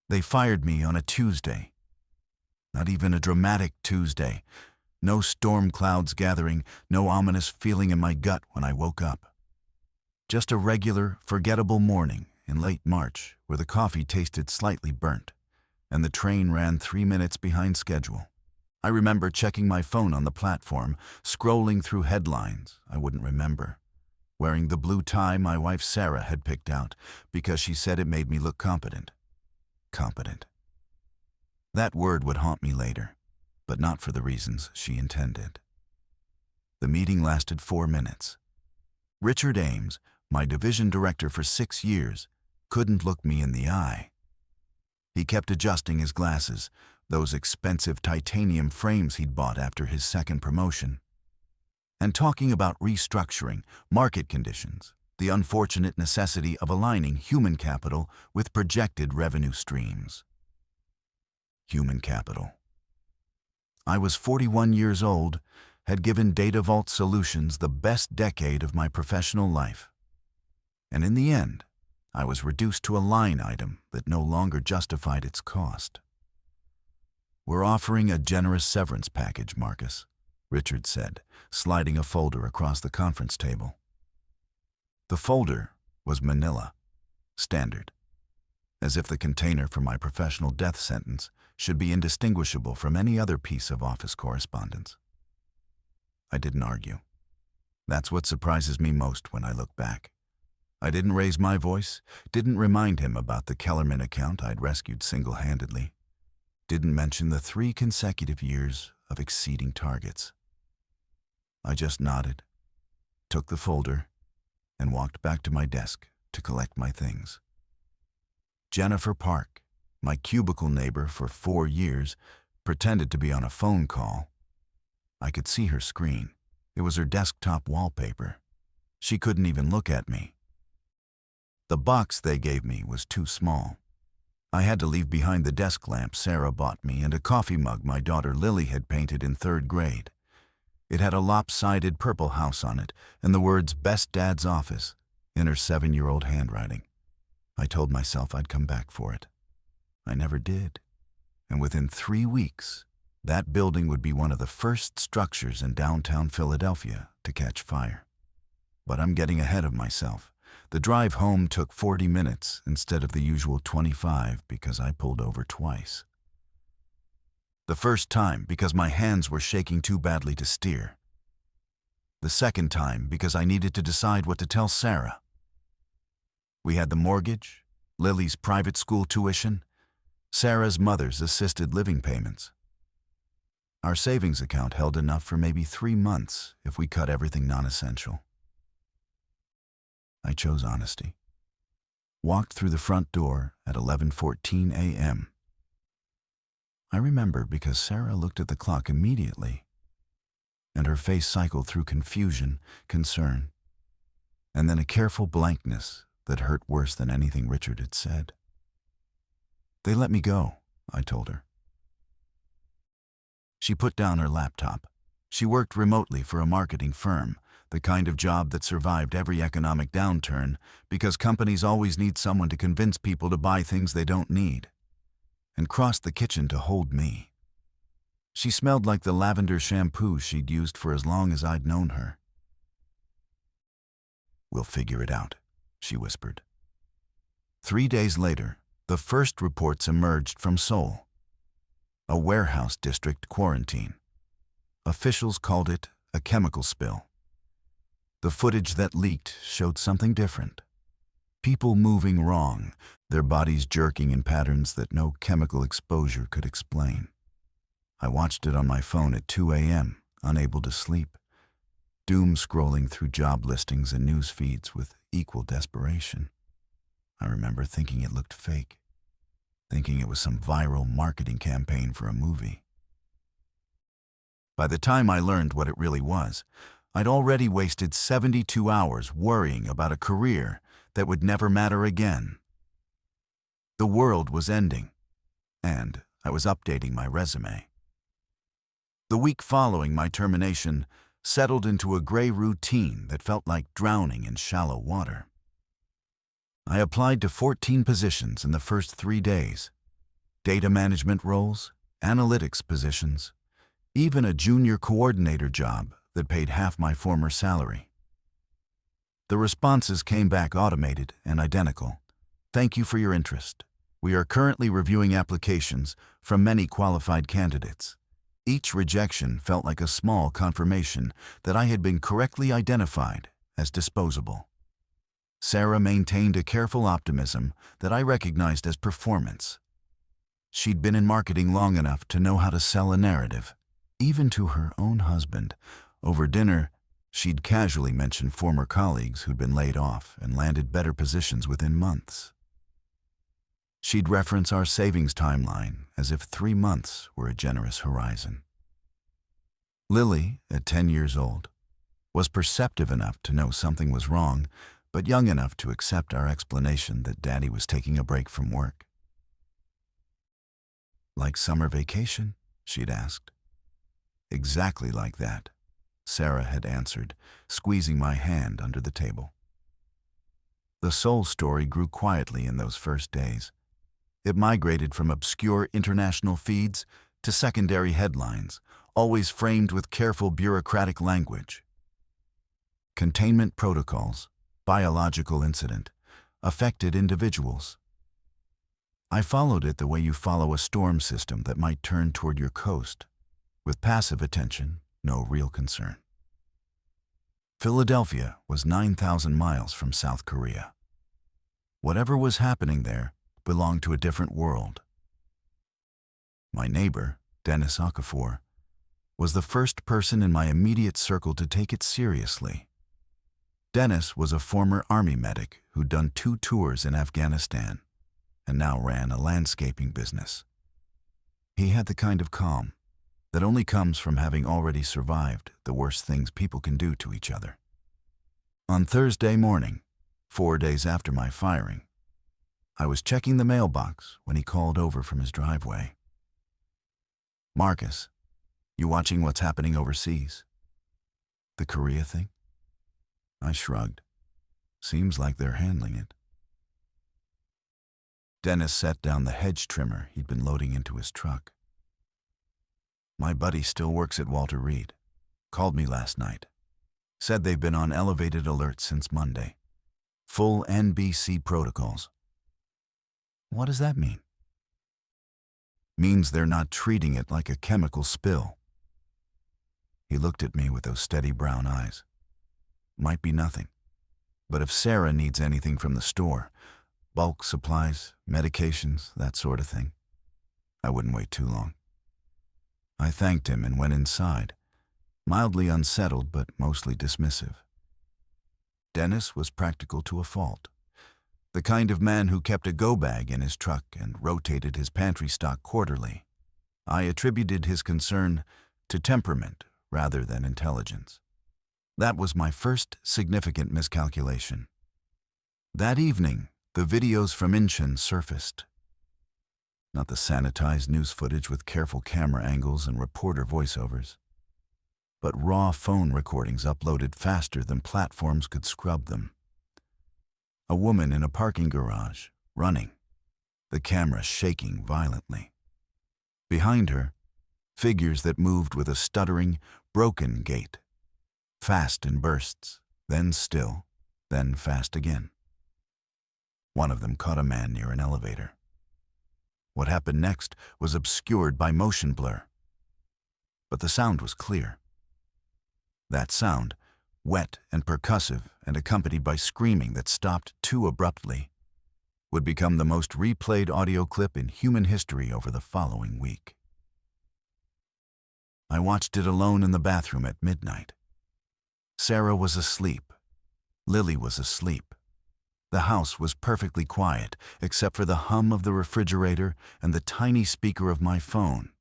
They fired me on a Tuesday. Not even a dramatic Tuesday. No storm clouds gathering, no ominous feeling in my gut when I woke up. Just a regular, forgettable morning in late March where the coffee tasted slightly burnt and the train ran 3 minutes behind schedule. I remember checking my phone on the platform, scrolling through headlines I wouldn't remember, wearing the blue tie my wife Sarah had picked out because she said it made me look competent. Competent. That word would haunt me later, but not for the reasons she intended. The meeting lasted 4 minutes. Richard Ames, my division director for 6 years, couldn't look me in the eye. He kept adjusting his glasses, those expensive titanium frames he'd bought after his second promotion, and talking about restructuring, market conditions, the unfortunate necessity of aligning human capital with projected revenue streams. Human capital. I was 41 years old, had given Data Vault Solutions the best decade of my professional life. And in the end, I was reduced to a line item that no longer justified its cost. "We're offering a generous severance package, Marcus," Richard said, sliding a folder across the conference table. The folder was manila, standard, as if the container for my professional death sentence should be indistinguishable from any other piece of office correspondence. I didn't argue. That's what surprises me most when I look back. I didn't raise my voice, didn't remind him about the Kellerman account I'd rescued single-handedly, didn't mention the 3 consecutive years of exceeding targets. I just nodded, took the folder, and walked back to my desk to collect my things. Jennifer Park, my cubicle neighbor for 4 years, pretended to be on a phone call. I could see her screen. It was her desktop wallpaper. She couldn't even look at me. The box they gave me was too small. I had to leave behind the desk lamp Sarah bought me and a coffee mug my daughter Lily had painted in 3rd grade. It had a lopsided purple house on it and the words "Best Dad's Office" in her 7-year-old handwriting. I told myself I'd come back for it. I never did. And within 3 weeks, that building would be one of the first structures in downtown Philadelphia to catch fire. But I'm getting ahead of myself. The drive home took 40 minutes instead of the usual 25 because I pulled over twice. The first time because my hands were shaking too badly to steer. The second time because I needed to decide what to tell Sarah. We had the mortgage, Lily's private school tuition, Sarah's mother's assisted living payments. Our savings account held enough for maybe 3 months if we cut everything non-essential. I chose honesty. Walked through the front door at 11:14 a.m. I remember because Sarah looked at the clock immediately, and her face cycled through confusion, concern, and then a careful blankness that hurt worse than anything Richard had said. "They let me go," I told her. She put down her laptop. She worked remotely for a marketing firm, the kind of job that survived every economic downturn because companies always need someone to convince people to buy things they don't need, and crossed the kitchen to hold me. She smelled like the lavender shampoo she'd used for as long as I'd known her. "We'll figure it out," she whispered. 3 days later, the first reports emerged from Seoul. A warehouse district quarantine. Officials called it a chemical spill. The footage that leaked showed something different. People moving wrong, their bodies jerking in patterns that no chemical exposure could explain. I watched it on my phone at 2 a.m., unable to sleep, doom scrolling through job listings and news feeds with equal desperation. I remember thinking it looked fake, thinking it was some viral marketing campaign for a movie. By the time I learned what it really was, I'd already wasted 72 hours worrying about a career that would never matter again. The world was ending, and I was updating my resume. The week following my termination settled into a gray routine that felt like drowning in shallow water. I applied to 14 positions in the first 3 days. data management roles, analytics positions, even a junior coordinator job that paid half my former salary. The responses came back automated and identical. Thank you for your interest. We are currently reviewing applications from many qualified candidates. Each rejection felt like a small confirmation that I had been correctly identified as disposable. Sarah maintained a careful optimism that I recognized as performance. She'd been in marketing long enough to know how to sell a narrative, even to her own husband. Over dinner, she'd casually mention former colleagues who'd been laid off and landed better positions within months. She'd reference our savings timeline as if 3 months were a generous horizon. Lily, at 10 years old, was perceptive enough to know something was wrong, but young enough to accept our explanation that Daddy was taking a break from work. Like summer vacation? She'd asked. Exactly like that, Sarah had answered, squeezing my hand under the table. The soul story grew quietly in those first days. It migrated from obscure international feeds to secondary headlines, always framed with careful bureaucratic language. Containment protocols, biological incident, affected individuals. I followed it the way you follow a storm system that might turn toward your coast, with passive attention, no real concern. Philadelphia was 9,000 miles from South Korea. Whatever was happening there belonged to a different world. My neighbor, Dennis Okafor, was the first person in my immediate circle to take it seriously. Dennis was a former Army medic who'd done 2 tours in Afghanistan and now ran a landscaping business. He had the kind of calm that only comes from having already survived the worst things people can do to each other. On Thursday morning, 4 days after my firing, I was checking the mailbox when he called over from his driveway. "Marcus, you watching what's happening overseas? The Korea thing?" I shrugged. "Seems like they're handling it." Dennis set down the hedge trimmer he'd been loading into his truck. "My buddy still works at Walter Reed. Called me last night. Said they've been on elevated alert since Monday. Full NBC protocols." "What does that mean?" "Means they're not treating it like a chemical spill." He looked at me with those steady brown eyes. "Might be nothing. But if Sarah needs anything from the store, bulk supplies, medications, that sort of thing, I wouldn't wait too long." I thanked him and went inside, mildly unsettled but mostly dismissive. Dennis was practical to a fault. The kind of man who kept a go-bag in his truck and rotated his pantry stock quarterly. I attributed his concern to temperament rather than intelligence. That was my first significant miscalculation. That evening, the videos from Incheon surfaced. Not the sanitized news footage with careful camera angles and reporter voiceovers, but raw phone recordings uploaded faster than platforms could scrub them. A woman in a parking garage, running, the camera shaking violently. Behind her, figures that moved with a stuttering, broken gait. Fast in bursts, then still, then fast again. One of them caught a man near an elevator. What happened next was obscured by motion blur. But the sound was clear. That sound, wet and percussive and accompanied by screaming that stopped too abruptly, would become the most replayed audio clip in human history over the following week. I watched it alone in the bathroom at midnight. Sarah was asleep. Lily was asleep. The house was perfectly quiet, except for the hum of the refrigerator and the tiny speaker of my phone,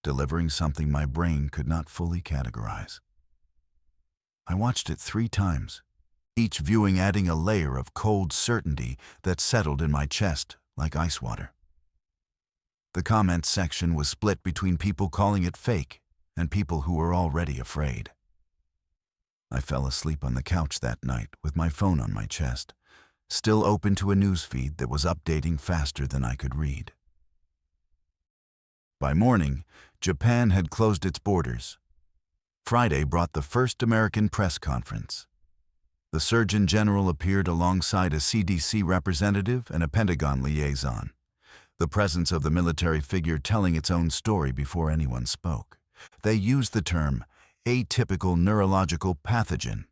delivering something my brain could not fully categorize. I watched it 3 times, each viewing adding a layer of cold certainty that settled in my chest like ice water. The comments section was split between people calling it fake and people who were already afraid. I fell asleep on the couch that night with my phone on my chest, still open to a newsfeed that was updating faster than I could read. By morning, Japan had closed its borders. Friday brought the first American press conference. The Surgeon General appeared alongside a CDC representative and a Pentagon liaison, the presence of the military figure telling its own story before anyone spoke. They used the term atypical neurological pathogen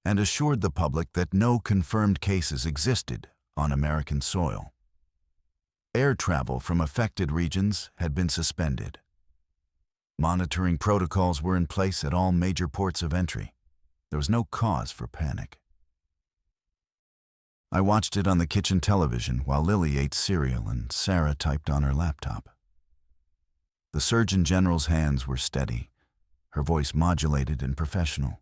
and assured the public that no confirmed cases existed on American soil. Air travel from affected regions had been suspended. Monitoring protocols were in place at all major ports of entry. There was no cause for panic. I watched it on the kitchen television while Lily ate cereal and Sarah typed on her laptop. The Surgeon General's hands were steady, her voice modulated and professional.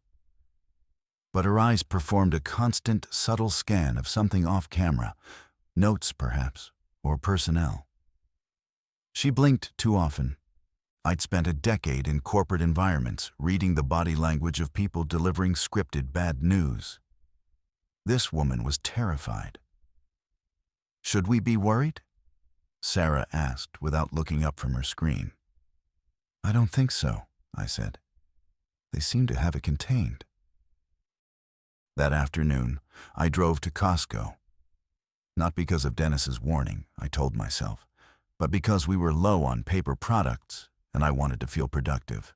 But her eyes performed a constant, subtle scan of something off camera, notes perhaps, or personnel. She blinked too often. I'd spent a decade in corporate environments reading the body language of people delivering scripted bad news. This woman was terrified. "Should we be worried?" Sarah asked without looking up from her screen. "I don't think so," I said. "They seem to have it contained." That afternoon, I drove to Costco. Not because of Dennis's warning, I told myself, but because we were low on paper products and I wanted to feel productive.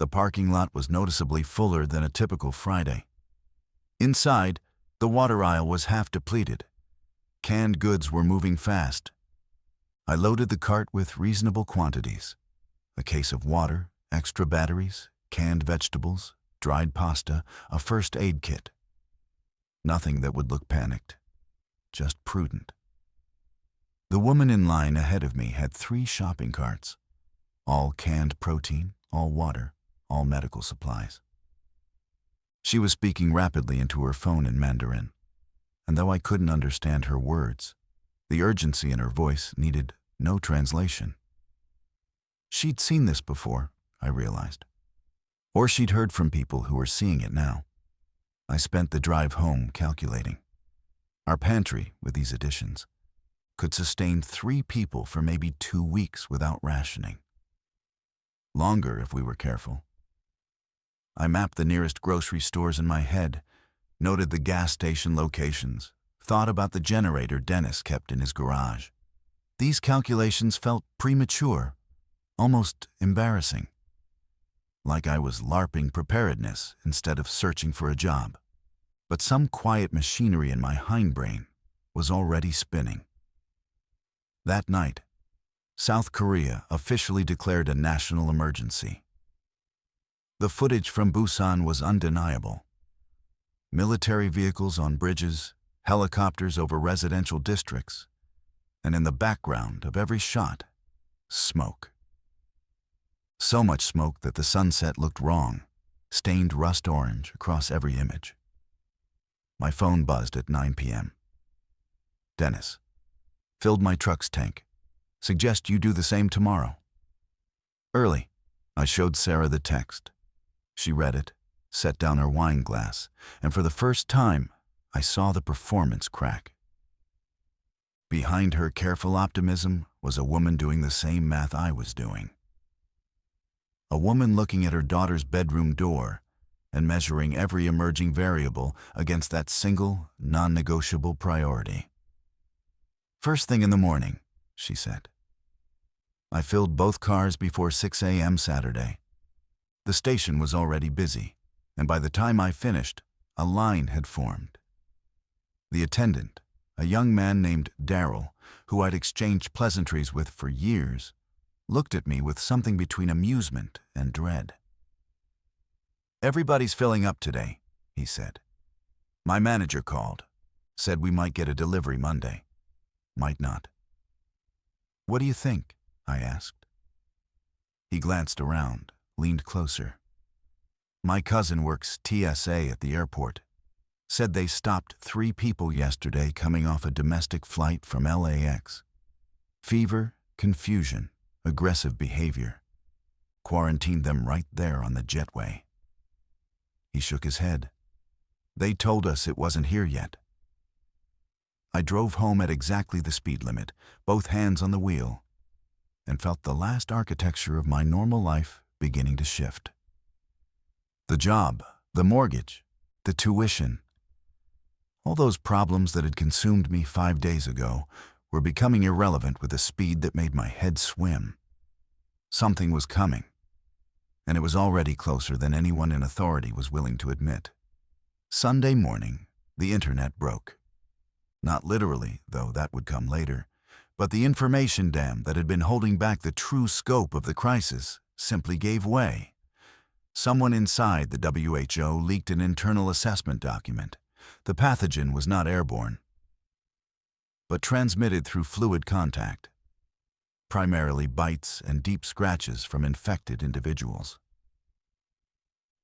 The parking lot was noticeably fuller than a typical Friday. Inside, the water aisle was half depleted. Canned goods were moving fast. I loaded the cart with reasonable quantities: a case of water, extra batteries, canned vegetables, dried pasta, a first aid kit. Nothing that would look panicked, just prudent. The woman in line ahead of me had 3 shopping carts, all canned protein, all water, all medical supplies. She was speaking rapidly into her phone in Mandarin, and though I couldn't understand her words, the urgency in her voice needed no translation. She'd seen this before, I realized. Or she'd heard from people who were seeing it now. I spent the drive home calculating. Our pantry, with these additions, could sustain 3 people for maybe 2 weeks without rationing. Longer if we were careful. I mapped the nearest grocery stores in my head, noted the gas station locations, thought about the generator Dennis kept in his garage. These calculations felt premature, almost embarrassing. Like I was LARPing preparedness instead of searching for a job. But some quiet machinery in my hindbrain was already spinning. That night, South Korea officially declared a national emergency. The footage from Busan was undeniable. Military vehicles on bridges, helicopters over residential districts, and in the background of every shot, smoke. So much smoke that the sunset looked wrong, stained rust orange across every image. My phone buzzed at 9 p.m. "Dennis, filled my truck's tank. Suggest you do the same tomorrow." "Early." I showed Sarah the text. She read it, set down her wine glass, and for the first time, I saw the performance crack. Behind her careful optimism was a woman doing the same math I was doing. A woman looking at her daughter's bedroom door and measuring every emerging variable against that single, non-negotiable priority. "First thing in the morning," she said. I filled both cars before 6 a.m. Saturday. The station was already busy, and by the time I finished, a line had formed. The attendant, a young man named Daryl, who I'd exchanged pleasantries with for years, looked at me with something between amusement and dread. "Everybody's filling up today," he said. "My manager called, said we might get a delivery Monday. Might not." "What do you think?" I asked. He glanced around, leaned closer. "My cousin works TSA at the airport. Said they stopped 3 people yesterday coming off a domestic flight from LAX. Fever, confusion, aggressive behavior. Quarantined them right there on the jetway." He shook his head. "They told us it wasn't here yet." I drove home at exactly the speed limit, both hands on the wheel. and felt the last architecture of my normal life beginning to shift. The job, the mortgage, the tuition. All those problems that had consumed me 5 days ago were becoming irrelevant with a speed that made my head swim. Something was coming, and it was already closer than anyone in authority was willing to admit. Sunday morning, the internet broke. Not literally, though that would come later, but the information dam that had been holding back the true scope of the crisis simply gave way. Someone inside the WHO leaked an internal assessment document. The pathogen was not airborne, but transmitted through fluid contact, primarily bites and deep scratches from infected individuals.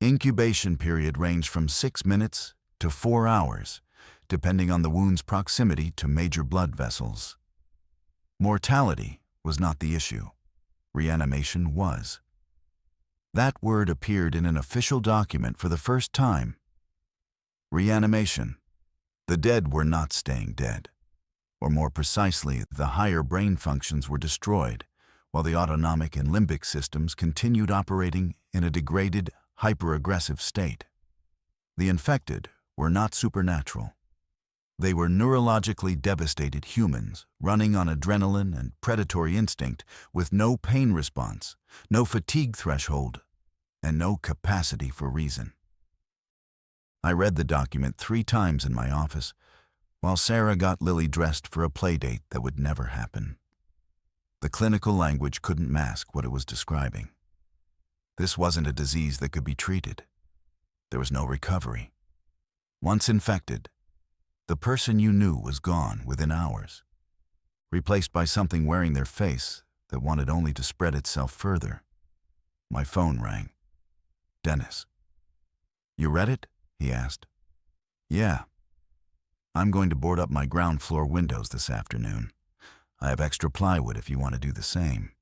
Incubation period ranged from 6 minutes to 4 hours, depending on the wound's proximity to major blood vessels. Mortality was not the issue. Reanimation was. That word appeared in an official document for the first time. Reanimation. The dead were not staying dead. Or more precisely, the higher brain functions were destroyed, while the autonomic and limbic systems continued operating in a degraded, hyper-aggressive state. The infected were not supernatural. They were neurologically devastated humans, running on adrenaline and predatory instinct, with no pain response, no fatigue threshold, and no capacity for reason. I read the document 3 times in my office, while Sarah got Lily dressed for a playdate that would never happen. The clinical language couldn't mask what it was describing. This wasn't a disease that could be treated. There was no recovery. Once infected, the person you knew was gone within hours, replaced by something wearing their face that wanted only to spread itself further. My phone rang. Dennis. "You read it?" he asked. "Yeah. I'm going to board up my ground floor windows this afternoon. I have extra plywood if you want to do the same."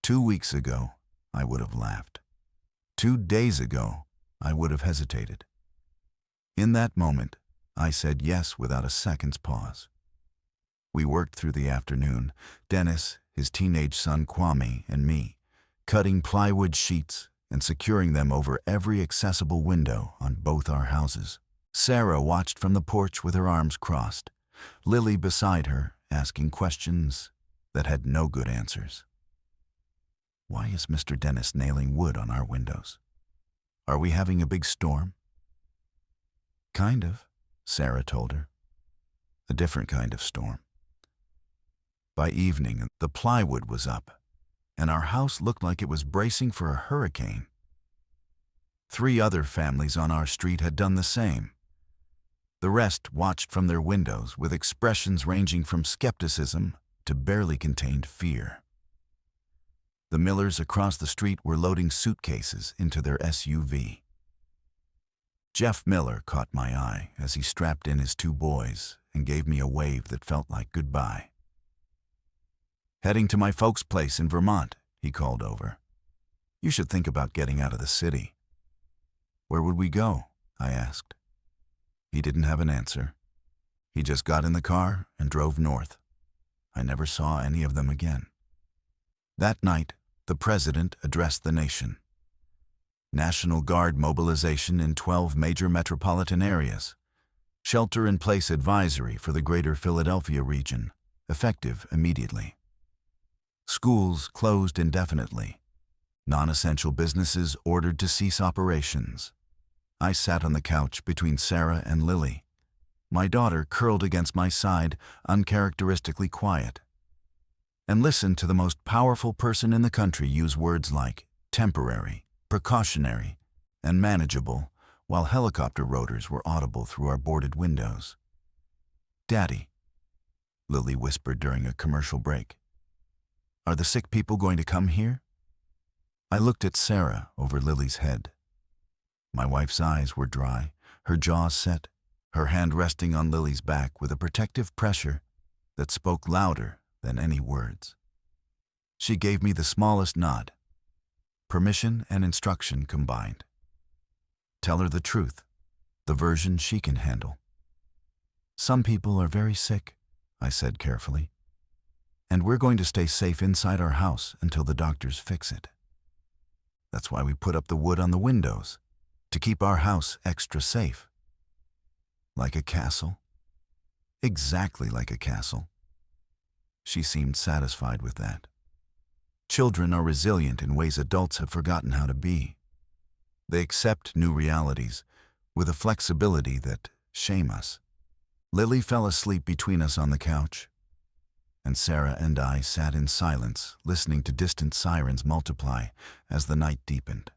2 weeks ago, I would have laughed. 2 days ago, I would have hesitated. In that moment, I said yes without a second's pause. We worked through the afternoon, Dennis, his teenage son Kwame, and me, cutting plywood sheets and securing them over every accessible window on both our houses. Sarah watched from the porch with her arms crossed, Lily beside her asking questions that had no good answers. Why is Mr. Dennis nailing wood on our windows? Are we having a big storm? Kind of, Sarah told her. A different kind of storm. By evening, the plywood was up, and our house looked like it was bracing for a hurricane. 3 other families on our street had done the same. The rest watched from their windows with expressions ranging from skepticism to barely contained fear. The Millers across the street were loading suitcases into their SUV. Jeff Miller caught my eye as he strapped in his 2 boys and gave me a wave that felt like goodbye. "Heading to my folks' place in Vermont," he called over. "You should think about getting out of the city." "Where would we go?" I asked. He didn't have an answer. He just got in the car and drove north. I never saw any of them again. That night, the president addressed the nation. National Guard mobilization in 12 major metropolitan areas. Shelter-in-place advisory for the greater Philadelphia region, effective immediately. Schools closed indefinitely. Non-essential businesses ordered to cease operations. I sat on the couch between Sarah and Lily. My daughter curled against my side, uncharacteristically quiet, and listened to the most powerful person in the country use words like temporary, precautionary, and manageable, while helicopter rotors were audible through our boarded windows. "Daddy," Lily whispered during a commercial break, "are the sick people going to come here?" I looked at Sarah over Lily's head. My wife's eyes were dry, her jaws set, her hand resting on Lily's back with a protective pressure that spoke louder than any words. She gave me the smallest nod. Permission and instruction combined. Tell her the truth, the version she can handle. "Some people are very sick," I said carefully. And we're going to stay safe inside our house until the doctors fix it. That's why we put up the wood on the windows, to keep our house extra safe. Like a castle? Exactly like a castle. She seemed satisfied with that. Children are resilient in ways adults have forgotten how to be. They accept new realities with a flexibility that shame us. Lily fell asleep between us on the couch, and Sarah and I sat in silence, listening to distant sirens multiply as the night deepened.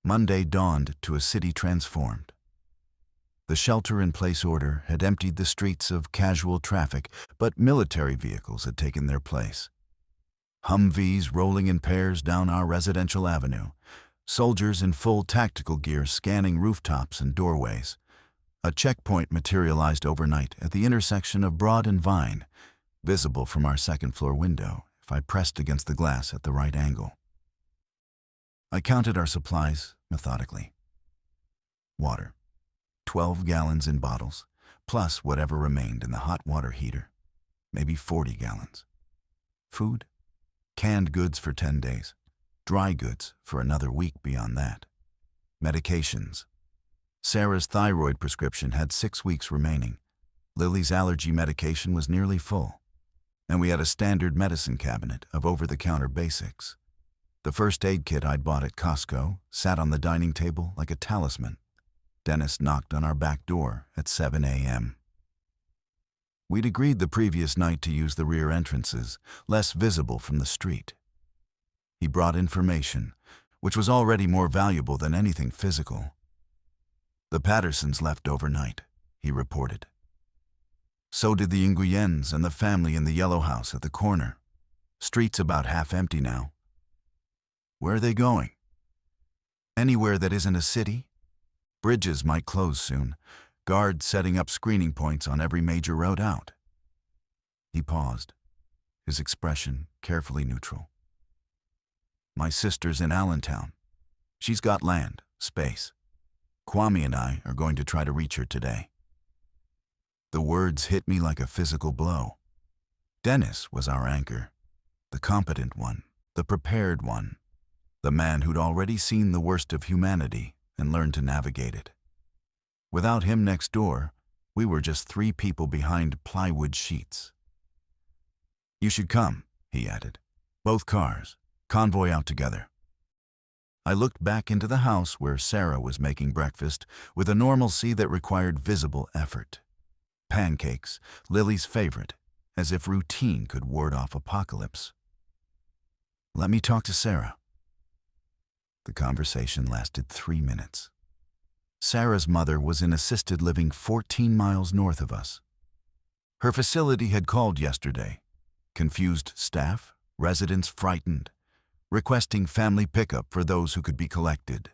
Monday dawned to a city transformed. The shelter-in-place order had emptied the streets of casual traffic, but military vehicles had taken their place. Humvees rolling in pairs down our residential avenue, soldiers in full tactical gear scanning rooftops and doorways. A checkpoint materialized overnight at the intersection of Broad and Vine, visible from our second-floor window if I pressed against the glass at the right angle. I counted our supplies methodically. Water, 12 gallons in bottles, plus whatever remained in the hot water heater, maybe 40 gallons. Food, canned goods for 10 days, dry goods for another week beyond that. Medications. Sarah's thyroid prescription had 6 weeks remaining. Lily's allergy medication was nearly full. And we had a standard medicine cabinet of over-the-counter basics. The first aid kit I'd bought at Costco sat on the dining table like a talisman. Dennis knocked on our back door at 7 a.m. We'd agreed the previous night to use the rear entrances, less visible from the street. He brought information, which was already more valuable than anything physical. The Pattersons left overnight, he reported. So did the Nguyens and the family in the yellow house at the corner. Street's about half empty now. Where are they going? Anywhere that isn't a city. Bridges might close soon, guards setting up screening points on every major road out. He paused, his expression carefully neutral. My sister's in Allentown. She's got land, space. Kwame and I are going to try to reach her today. The words hit me like a physical blow. Dennis was our anchor, the competent one, the prepared one, the man who'd already seen the worst of humanity and learned to navigate it. Without him next door, we were just 3 people behind plywood sheets. You should come, he added. Both cars, convoy out together. I looked back into the house where Sarah was making breakfast with a normalcy that required visible effort. Pancakes, Lily's favorite, as if routine could ward off apocalypse. Let me talk to Sarah. The conversation lasted 3 minutes. Sarah's mother was in assisted living 14 miles north of us. Her facility had called yesterday. Confused staff, residents frightened, requesting family pickup for those who could be collected.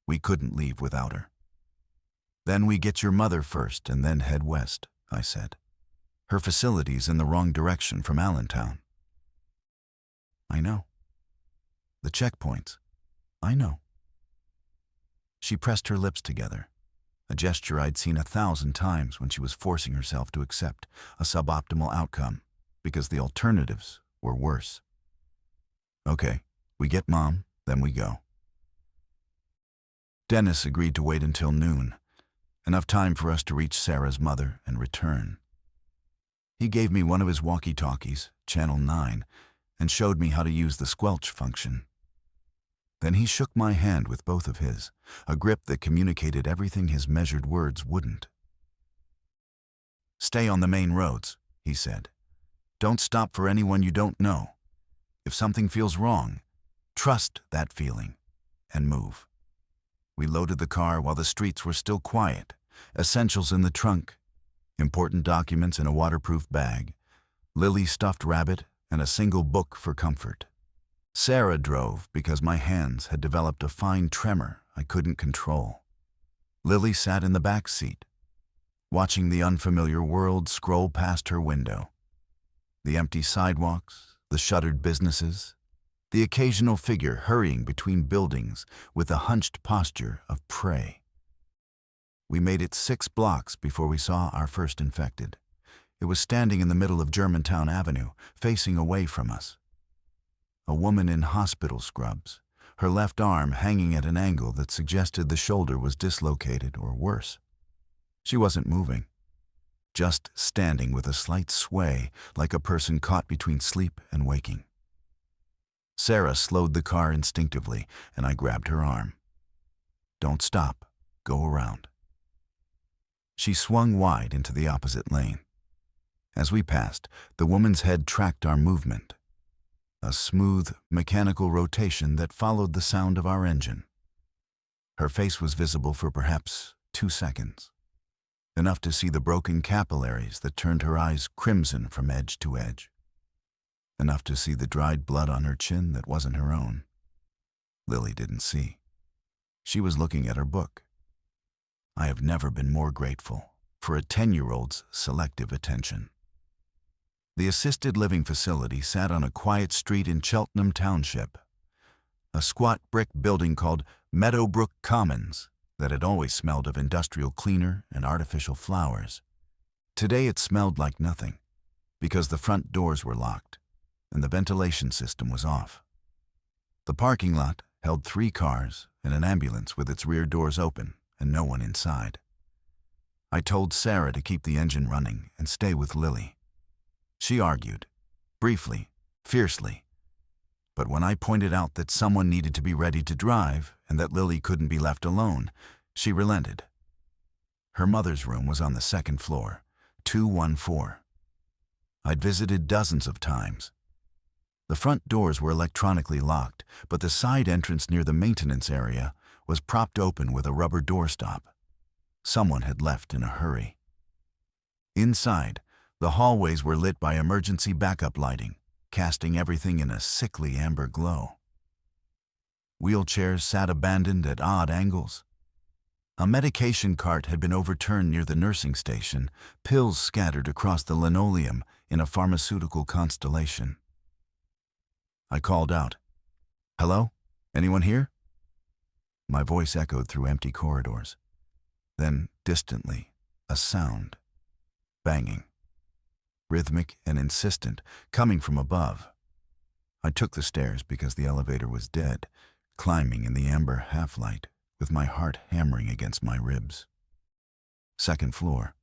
We couldn't leave without her. Then we get your mother first and then head west, I said. Her facility's in the wrong direction from Allentown. I know. The checkpoints. I know. She pressed her lips together, a gesture I'd seen 1,000 times when she was forcing herself to accept a suboptimal outcome because the alternatives were worse. Okay, we get Mom, then we go. Dennis agreed to wait until noon, enough time for us to reach Sarah's mother and return. He gave me one of his walkie-talkies, Channel 9, and showed me how to use the squelch function. Then he shook my hand with both of his, a grip that communicated everything his measured words wouldn't. Stay on the main roads, he said. Don't stop for anyone you don't know. If something feels wrong, trust that feeling and move. We loaded the car while the streets were still quiet, essentials in the trunk, important documents in a waterproof bag, Lily's stuffed rabbit, and a single book for comfort. Sarah drove because my hands had developed a fine tremor I couldn't control. Lily sat in the back seat, watching the unfamiliar world scroll past her window. The empty sidewalks, the shuttered businesses, the occasional figure hurrying between buildings with a hunched posture of prey. We made it 6 blocks before we saw our first infected, It was standing in the middle of Germantown Avenue, facing away from us. A woman in hospital scrubs, her left arm hanging at an angle that suggested the shoulder was dislocated or worse. She wasn't moving, just standing with a slight sway like a person caught between sleep and waking. Sarah slowed the car instinctively, and I grabbed her arm. "Don't stop. Go around." She swung wide into the opposite lane. As we passed, the woman's head tracked our movement, a smooth, mechanical rotation that followed the sound of our engine. Her face was visible for perhaps 2 seconds, enough to see the broken capillaries that turned her eyes crimson from edge to edge, enough to see the dried blood on her chin that wasn't her own. Lily didn't see. She was looking at her book. I have never been more grateful for a 10-year-old's selective attention. The assisted living facility sat on a quiet street in Cheltenham Township, a squat brick building called Meadowbrook Commons that had always smelled of industrial cleaner and artificial flowers. Today it smelled like nothing, because the front doors were locked and the ventilation system was off. The parking lot held 3 cars and an ambulance with its rear doors open and no one inside. I told Sarah to keep the engine running and stay with Lily. She argued, briefly, fiercely. But when I pointed out that someone needed to be ready to drive and that Lily couldn't be left alone, she relented. Her mother's room was on the 2nd floor, 214. I'd visited dozens of times. The front doors were electronically locked, but the side entrance near the maintenance area was propped open with a rubber doorstop. Someone had left in a hurry. Inside, the hallways were lit by emergency backup lighting, casting everything in a sickly amber glow. Wheelchairs sat abandoned at odd angles. A medication cart had been overturned near the nursing station, pills scattered across the linoleum in a pharmaceutical constellation. I called out, "Hello? Anyone here?" My voice echoed through empty corridors. Then, distantly, a sound. Banging. Rhythmic and insistent, coming from above. I took the stairs because the elevator was dead, climbing in the amber half-light, with my heart hammering against my ribs. 2nd floor.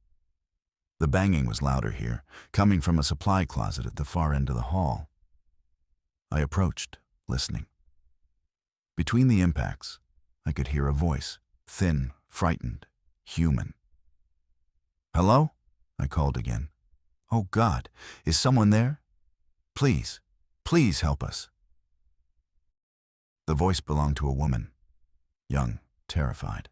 The banging was louder here, coming from a supply closet at the far end of the hall. I approached, listening. Between the impacts, I could hear a voice, thin, frightened, human. "Hello?" I called again. "Oh God, is someone there? Please, please help us." The voice belonged to a woman, young, terrified.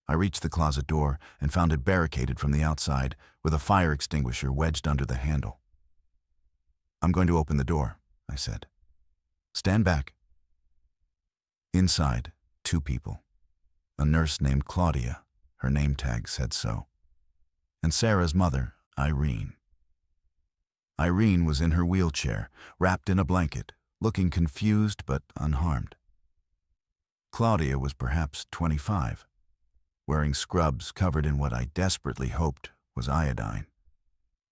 I reached the closet door and found it barricaded from the outside with a fire extinguisher wedged under the handle. "I'm going to open the door," I said. "Stand back." Inside, 2 people. A nurse named Claudia, her name tag said so, and Sarah's mother, Irene. Irene was in her wheelchair, wrapped in a blanket, looking confused but unharmed. Claudia was perhaps 25, wearing scrubs covered in what I desperately hoped was iodine,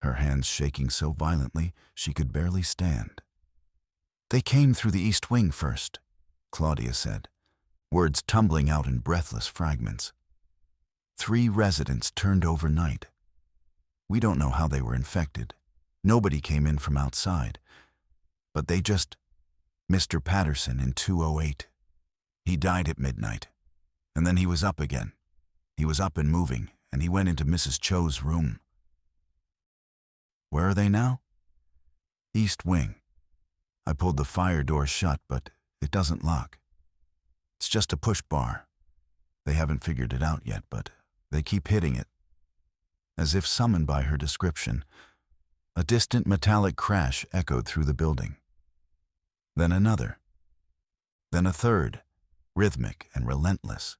her hands shaking so violently she could barely stand. "They came through the East Wing first," Claudia said, words tumbling out in breathless fragments. 3 residents turned overnight. We don't know how they were infected. Nobody came in from outside. But they just... Mr. Patterson in 208. He died at midnight. And then he was up again. He was up and moving, and he went into Mrs. Cho's room. Where are they now? East Wing. I pulled the fire door shut, but it doesn't lock. It's just a push bar. They haven't figured it out yet, but they keep hitting it. As if summoned by her description, a distant metallic crash echoed through the building. Then another. Then a third, rhythmic and relentless.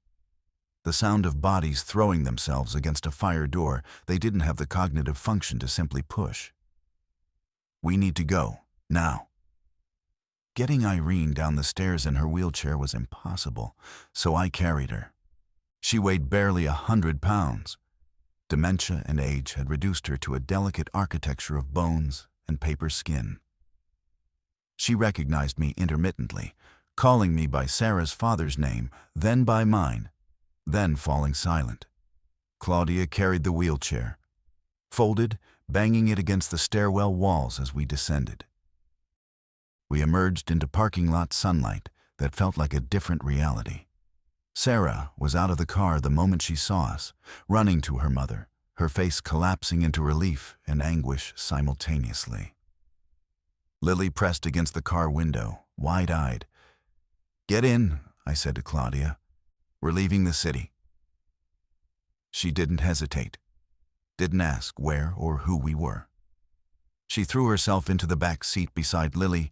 The sound of bodies throwing themselves against a fire door they didn't have the cognitive function to simply push. We need to go, now. Getting Irene down the stairs in her wheelchair was impossible, so I carried her. She weighed barely 100 pounds. Dementia and age had reduced her to a delicate architecture of bones and paper skin. She recognized me intermittently, calling me by Sarah's father's name, then by mine, then falling silent. Claudia carried the wheelchair, folded, banging it against the stairwell walls as we descended. We emerged into parking lot sunlight that felt like a different reality. Sarah was out of the car the moment she saw us, running to her mother, her face collapsing into relief and anguish simultaneously. Lily pressed against the car window, wide-eyed. "Get in," I said to Claudia. "We're leaving the city." She didn't hesitate, didn't ask where or who we were. She threw herself into the back seat beside Lily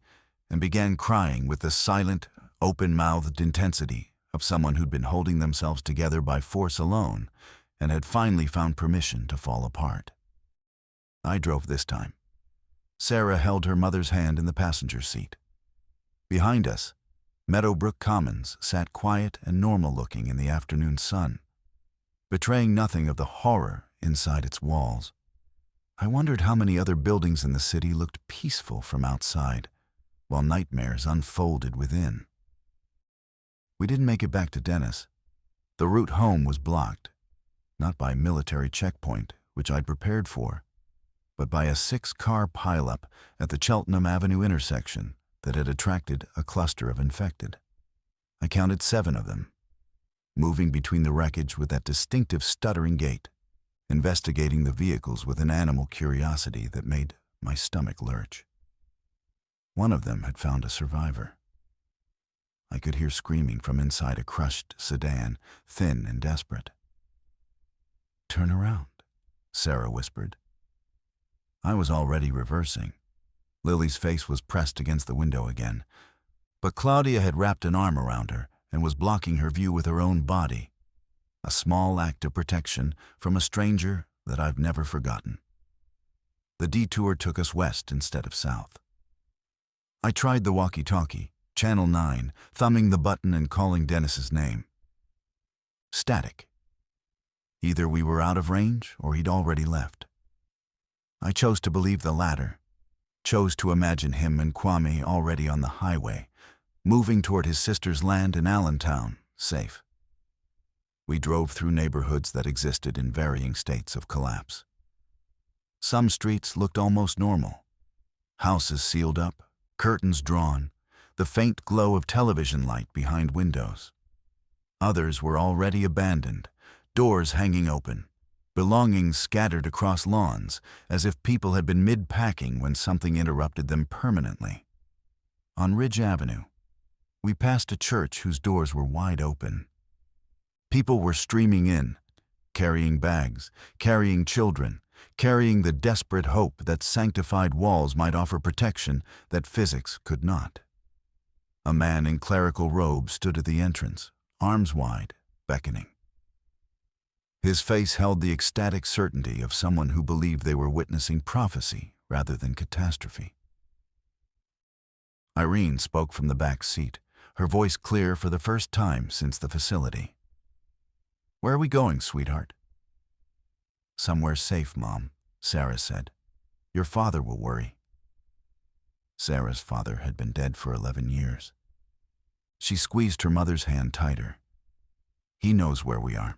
and began crying with the silent, open-mouthed intensity of someone who'd been holding themselves together by force alone and had finally found permission to fall apart. I drove this time. Sarah held her mother's hand in the passenger seat. Behind us, Meadowbrook Commons sat quiet and normal-looking in the afternoon sun, betraying nothing of the horror inside its walls. I wondered how many other buildings in the city looked peaceful from outside, while nightmares unfolded within. We didn't make it back to Dennis. The route home was blocked, not by military checkpoint, which I'd prepared for, but by a 6-car pileup at the Cheltenham Avenue intersection that had attracted a cluster of infected. I counted 7 of them, moving between the wreckage with that distinctive stuttering gait, investigating the vehicles with an animal curiosity that made my stomach lurch. One of them had found a survivor. I could hear screaming from inside a crushed sedan, thin and desperate. "Turn around," Sarah whispered. I was already reversing. Lily's face was pressed against the window again, but Claudia had wrapped an arm around her and was blocking her view with her own body, a small act of protection from a stranger that I've never forgotten. The detour took us west instead of south. I tried the walkie-talkie, Channel 9, thumbing the button and calling Dennis's name. Static. Either we were out of range or he'd already left. I chose to believe the latter, chose to imagine him and Kwame already on the highway, moving toward his sister's land in Allentown, safe. We drove through neighborhoods that existed in varying states of collapse. Some streets looked almost normal. Houses sealed up, curtains drawn, the faint glow of television light behind windows. Others were already abandoned, doors hanging open, belongings scattered across lawns, as if people had been mid-packing when something interrupted them permanently. On Ridge Avenue, we passed a church whose doors were wide open. People were streaming in, carrying bags, carrying children, carrying the desperate hope that sanctified walls might offer protection that physics could not. A man in clerical robes stood at the entrance, arms wide, beckoning. His face held the ecstatic certainty of someone who believed they were witnessing prophecy rather than catastrophe. Irene spoke from the back seat, her voice clear for the first time since the facility. "Where are we going, sweetheart?" "Somewhere safe, Mom," Sarah said. "Your father will worry." Sarah's father had been dead for 11 years. She squeezed her mother's hand tighter. "He knows where we are."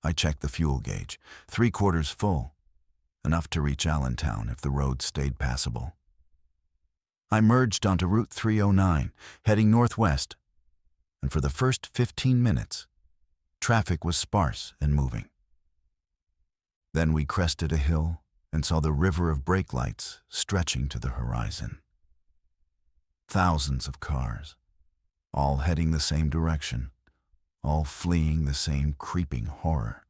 I checked the fuel gauge, 3/4 full, enough to reach Allentown if the road stayed passable. I merged onto Route 309, heading northwest, and for the first 15 minutes, traffic was sparse and moving. Then we crested a hill and saw the river of brake lights stretching to the horizon. Thousands of cars, all heading the same direction, all fleeing the same creeping horror.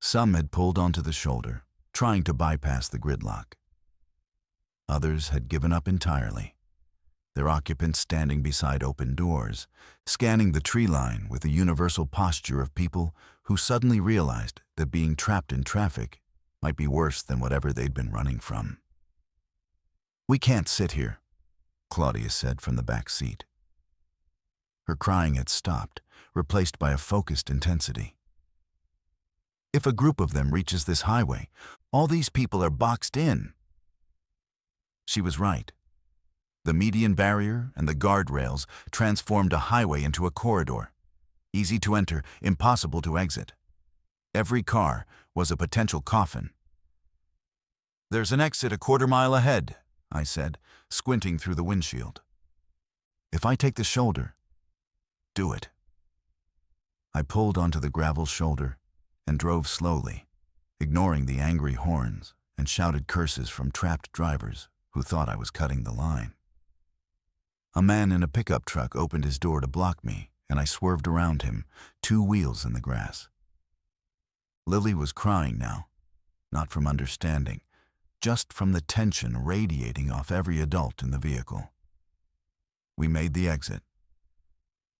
Some had pulled onto the shoulder, trying to bypass the gridlock. Others had given up entirely, their occupants standing beside open doors, scanning the tree line with the universal posture of people who suddenly realized that being trapped in traffic might be worse than whatever they'd been running from. "We can't sit here," Claudia said from the back seat. Her crying had stopped, replaced by a focused intensity. If a group of them reaches this highway, all these people are boxed in. She was right. The median barrier and the guardrails transformed a highway into a corridor. Easy to enter, impossible to exit. Every car was a potential coffin. "There's an exit a quarter-mile ahead," I said, squinting through the windshield. "If I take the shoulder, do it." I pulled onto the gravel shoulder and drove slowly, ignoring the angry horns and shouted curses from trapped drivers who thought I was cutting the line. A man in a pickup truck opened his door to block me, and I swerved around him, 2 wheels in the grass. Lily was crying now, not from understanding, just from the tension radiating off every adult in the vehicle. We made the exit.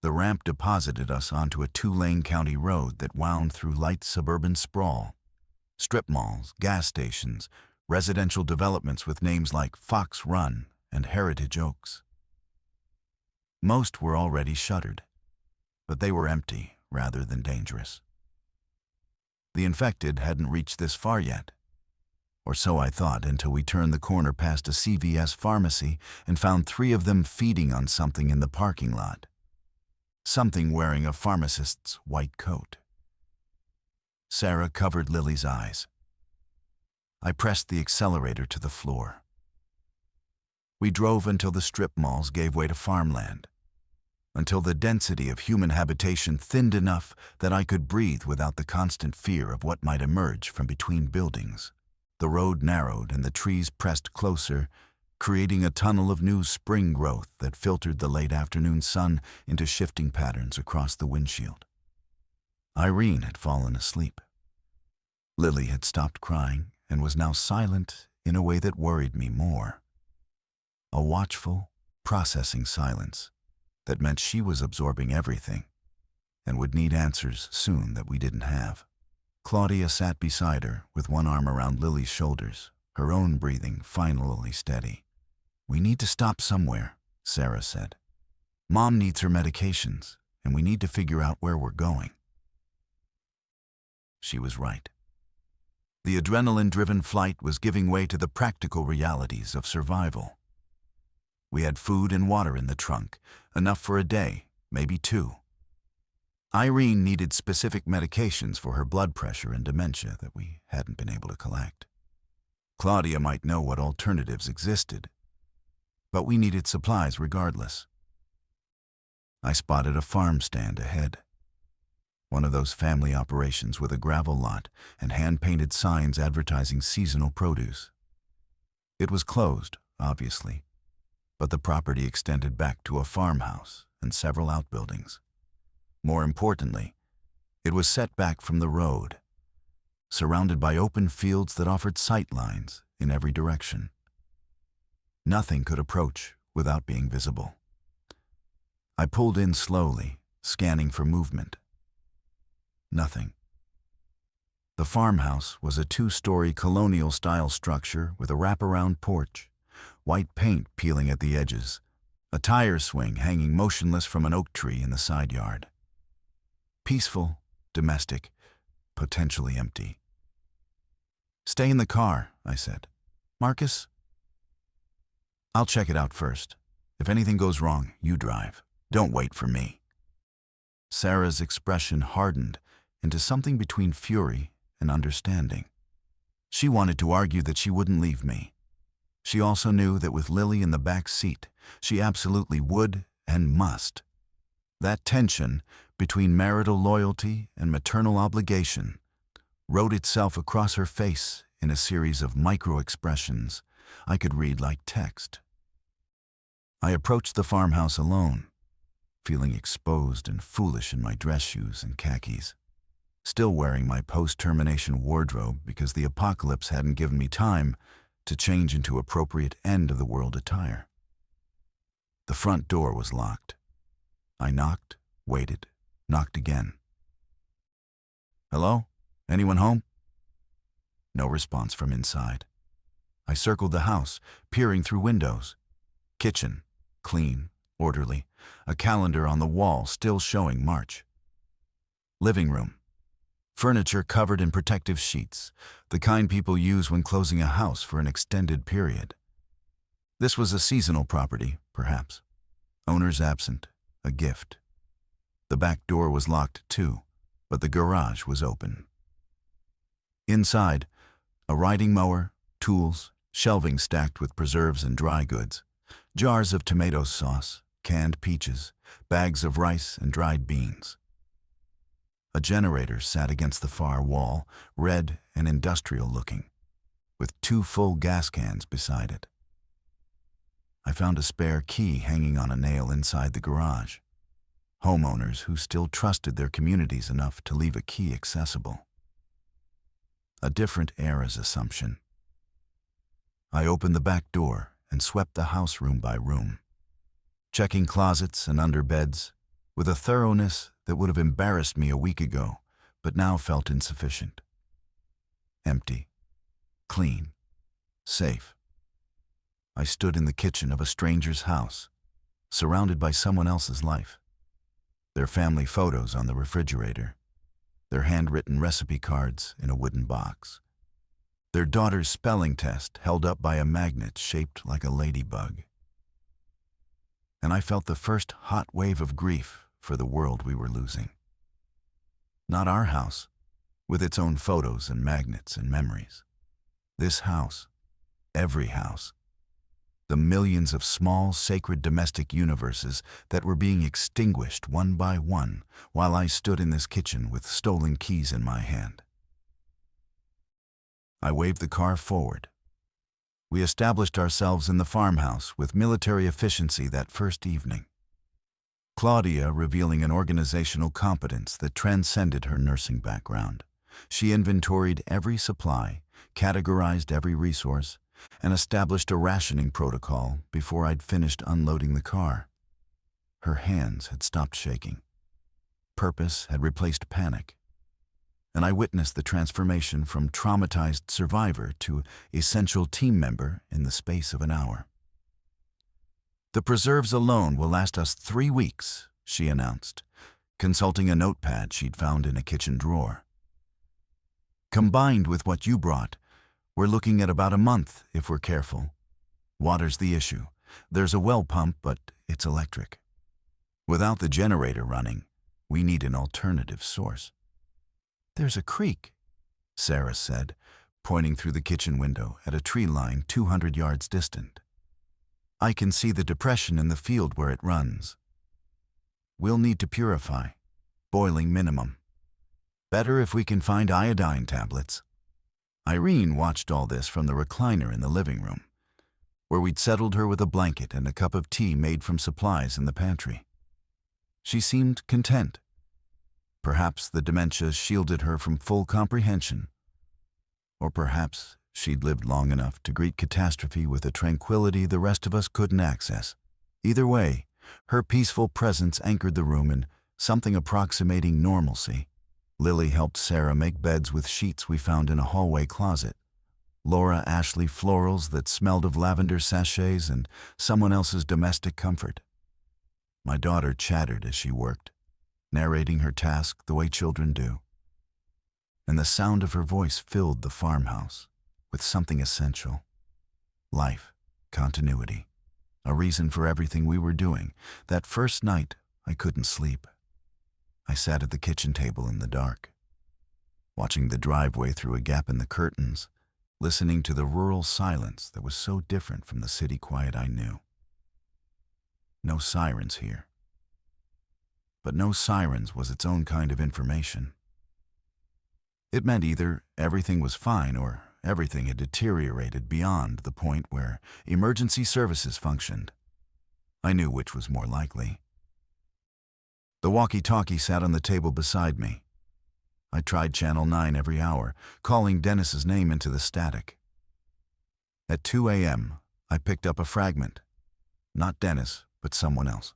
The ramp deposited us onto a 2-lane county road that wound through light suburban sprawl. Strip malls, gas stations, residential developments with names like Fox Run and Heritage Oaks. Most were already shuttered, but they were empty rather than dangerous. The infected hadn't reached this far yet, or so I thought until we turned the corner past a CVS pharmacy and found 3 of them feeding on something in the parking lot. Something wearing a pharmacist's white coat. Sarah covered Lily's eyes. I pressed the accelerator to the floor. We drove until the strip malls gave way to farmland, until the density of human habitation thinned enough that I could breathe without the constant fear of what might emerge from between buildings. The road narrowed and the trees pressed closer, creating a tunnel of new spring growth that filtered the late afternoon sun into shifting patterns across the windshield. Irene had fallen asleep. Lily had stopped crying and was now silent in a way that worried me more. A watchful, processing silence that meant she was absorbing everything and would need answers soon that we didn't have. Claudia sat beside her with one arm around Lily's shoulders, her own breathing finally steady. "We need to stop somewhere," Sarah said. "Mom needs her medications, and we need to figure out where we're going." She was right. The adrenaline-driven flight was giving way to the practical realities of survival. We had food and water in the trunk, enough for a day, maybe 2. Irene needed specific medications for her blood pressure and dementia that we hadn't been able to collect. Claudia might know what alternatives existed, but we needed supplies regardless. I spotted a farm stand ahead. One of those family operations with a gravel lot and hand-painted signs advertising seasonal produce. It was closed, obviously, but the property extended back to a farmhouse and several outbuildings. More importantly, it was set back from the road, surrounded by open fields that offered sight lines in every direction. Nothing could approach without being visible. I pulled in slowly, scanning for movement. Nothing. The farmhouse was a 2-story colonial-style structure with a wraparound porch, white paint peeling at the edges, a tire swing hanging motionless from an oak tree in the side yard. Peaceful, domestic, potentially empty. "Stay in the car," I said. "Marcus?" "I'll check it out first. If anything goes wrong, you drive. Don't wait for me." Sarah's expression hardened into something between fury and understanding. She wanted to argue that she wouldn't leave me. She also knew that with Lily in the back seat, she absolutely would and must. That tension between marital loyalty and maternal obligation wrote itself across her face in a series of micro-expressions I could read like text. I approached the farmhouse alone, feeling exposed and foolish in my dress shoes and khakis, still wearing my post-termination wardrobe because the apocalypse hadn't given me time to change into appropriate end-of-the-world attire. The front door was locked. I knocked, waited, knocked again. "Hello? Anyone home?" No response from inside. I circled the house, peering through windows. Kitchen, clean, orderly, a calendar on the wall still showing March. Living room, Furniture covered in protective sheets, the kind people use when closing a house for an extended period. This was a seasonal property, perhaps. Owners absent, a gift. The back door was locked too, but the garage was open. Inside, a riding mower, tools, shelving stacked with preserves and dry goods, jars of tomato sauce, canned peaches, bags of rice and dried beans. A generator sat against the far wall, red and industrial-looking, with 2 full gas cans beside it. I found a spare key hanging on a nail inside the garage. Homeowners who still trusted their communities enough to leave a key accessible. A different era's assumption. I opened the back door and swept the house room by room, checking closets and under beds with a thoroughness that would have embarrassed me a week ago, but now felt insufficient. Empty, clean, safe. I stood in the kitchen of a stranger's house, surrounded by someone else's life. Their family photos on the refrigerator, their handwritten recipe cards in a wooden box, their daughter's spelling test held up by a magnet shaped like a ladybug. And I felt the first hot wave of grief for the world we were losing. Not our house, with its own photos and magnets and memories. This house, every house. The millions of small, sacred domestic universes that were being extinguished one by one while I stood in this kitchen with stolen keys in my hand. I waved the car forward. We established ourselves in the farmhouse with military efficiency that first evening. Claudia revealing an organizational competence that transcended her nursing background. She inventoried every supply, categorized every resource, and established a rationing protocol before I'd finished unloading the car. Her hands had stopped shaking. Purpose had replaced panic. And I witnessed the transformation from traumatized survivor to essential team member in the space of an hour. "The preserves alone will last us 3 weeks," she announced, consulting a notepad she'd found in a kitchen drawer. "Combined with what you brought, we're looking at about a month if we're careful. Water's the issue. There's a well pump, but it's electric. Without the generator running, we need an alternative source." "There's a creek," Sarah said, pointing through the kitchen window at a tree line 200 yards distant. "I can see the depression in the field where it runs. We'll need to purify, boiling minimum. Better if we can find iodine tablets." Irene watched all this from the recliner in the living room, where we'd settled her with a blanket and a cup of tea made from supplies in the pantry. She seemed content. Perhaps the dementia shielded her from full comprehension. Or perhaps she'd lived long enough to greet catastrophe with a tranquility the rest of us couldn't access. Either way, her peaceful presence anchored the room in something approximating normalcy. Lily helped Sarah make beds with sheets we found in a hallway closet. Laura Ashley florals that smelled of lavender sachets and someone else's domestic comfort. My daughter chattered as she worked, narrating her task the way children do. And the sound of her voice filled the farmhouse with something essential. Life, continuity, a reason for everything we were doing. That first night, I couldn't sleep. I sat at the kitchen table in the dark, watching the driveway through a gap in the curtains, listening to the rural silence that was so different from the city quiet I knew. No sirens here. But no sirens was its own kind of information. It meant either everything was fine or everything had deteriorated beyond the point where emergency services functioned. I knew which was more likely. The walkie-talkie sat on the table beside me. I tried Channel 9 every hour, calling Dennis's name into the static. At 2 a.m., I picked up a fragment. Not Dennis, but someone else.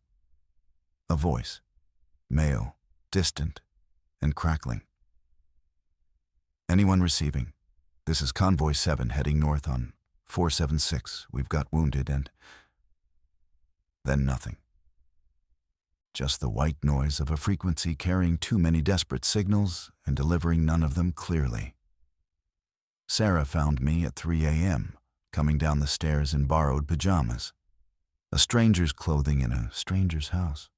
A voice. Male, distant, and crackling. "Anyone receiving? This is Convoy 7 heading north on 476. We've got wounded and..." Then nothing. just the white noise of a frequency carrying too many desperate signals and delivering none of them clearly. Sarah found me at 3 a.m., coming down the stairs in borrowed pajamas, a stranger's clothing in a stranger's house.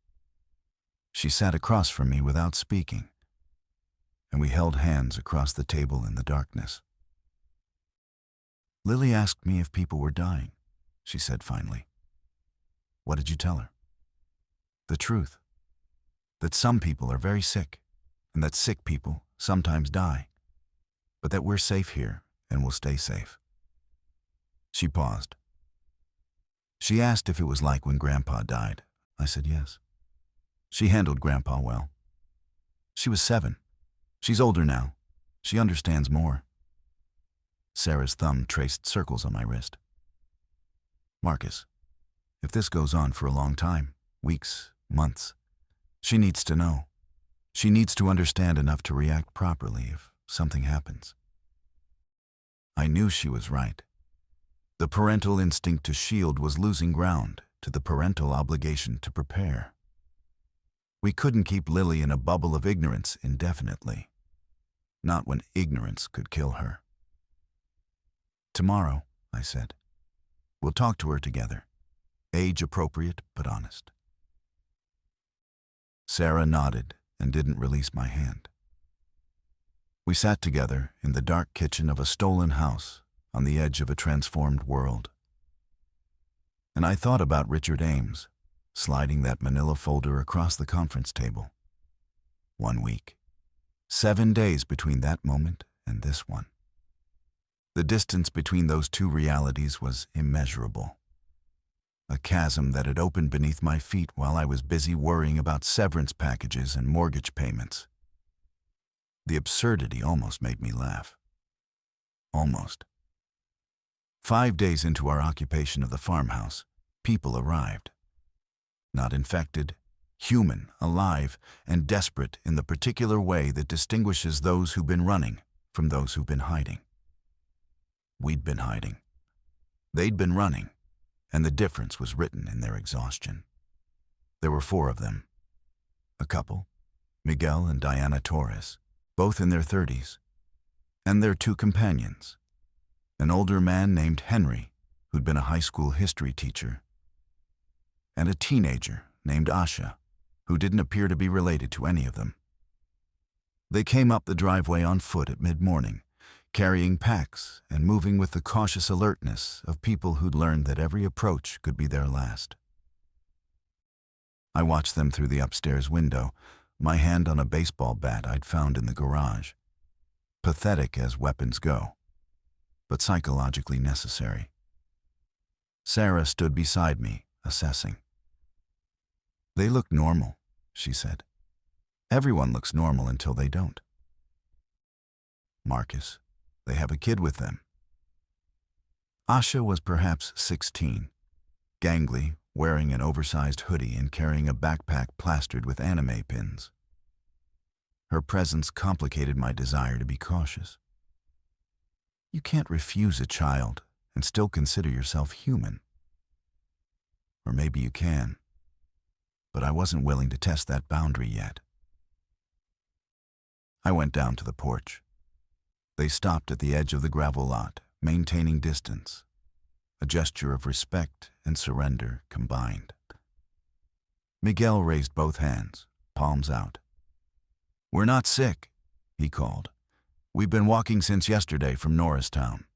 She sat across from me without speaking, and we held hands across the table in the darkness. "Lily asked me if people were dying," she said finally. "What did you tell her?" "The truth. That some people are very sick, and that sick people sometimes die, but that we're safe here and will stay safe." She paused. She asked if it was like when Grandpa died. I said yes. She handled Grandpa well. She was 7. She's older now. She understands more. Sarah's thumb traced circles on my wrist. "Marcus, if this goes on for a long time, weeks, months, she needs to know. She needs to understand enough to react properly if something happens." I knew she was right. The parental instinct to shield was losing ground to the parental obligation to prepare. We couldn't keep Lily in a bubble of ignorance indefinitely, not when ignorance could kill her. "Tomorrow," I said, "we'll talk to her together, age-appropriate but honest." Sarah nodded and didn't release my hand. We sat together in the dark kitchen of a stolen house on the edge of a transformed world. And I thought about Richard Ames, sliding that manila folder across the conference table. 1 week. 7 days between that moment and this one. The distance between those two realities was immeasurable. A chasm that had opened beneath my feet while I was busy worrying about severance packages and mortgage payments. The absurdity almost made me laugh. Almost. 5 days into our occupation of the farmhouse, people arrived. Not infected, human, alive, and desperate in the particular way that distinguishes those who've been running from those who've been hiding. We'd been hiding. They'd been running, and the difference was written in their exhaustion. There were 4 of them. A couple, Miguel and Diana Torres, both in their 30s, and their 2 companions, an older man named Henry, who'd been a high school history teacher, and a teenager named Asha, who didn't appear to be related to any of them. They came up the driveway on foot at mid-morning, carrying packs and moving with the cautious alertness of people who'd learned that every approach could be their last. I watched them through the upstairs window, my hand on a baseball bat I'd found in the garage. Pathetic as weapons go, but psychologically necessary. Sarah stood beside me, assessing. "They look normal," she said. "Everyone looks normal until they don't." "Marcus, they have a kid with them." Asha was perhaps 16, gangly, wearing an oversized hoodie and carrying a backpack plastered with anime pins. Her presence complicated my desire to be cautious. You can't refuse a child and still consider yourself human. Or maybe you can, but I wasn't willing to test that boundary yet. I went down to the porch. They stopped at the edge of the gravel lot, maintaining distance, a gesture of respect and surrender combined. Miguel raised both hands, palms out. "We're not sick," he called. "We've been walking since yesterday from Norristown.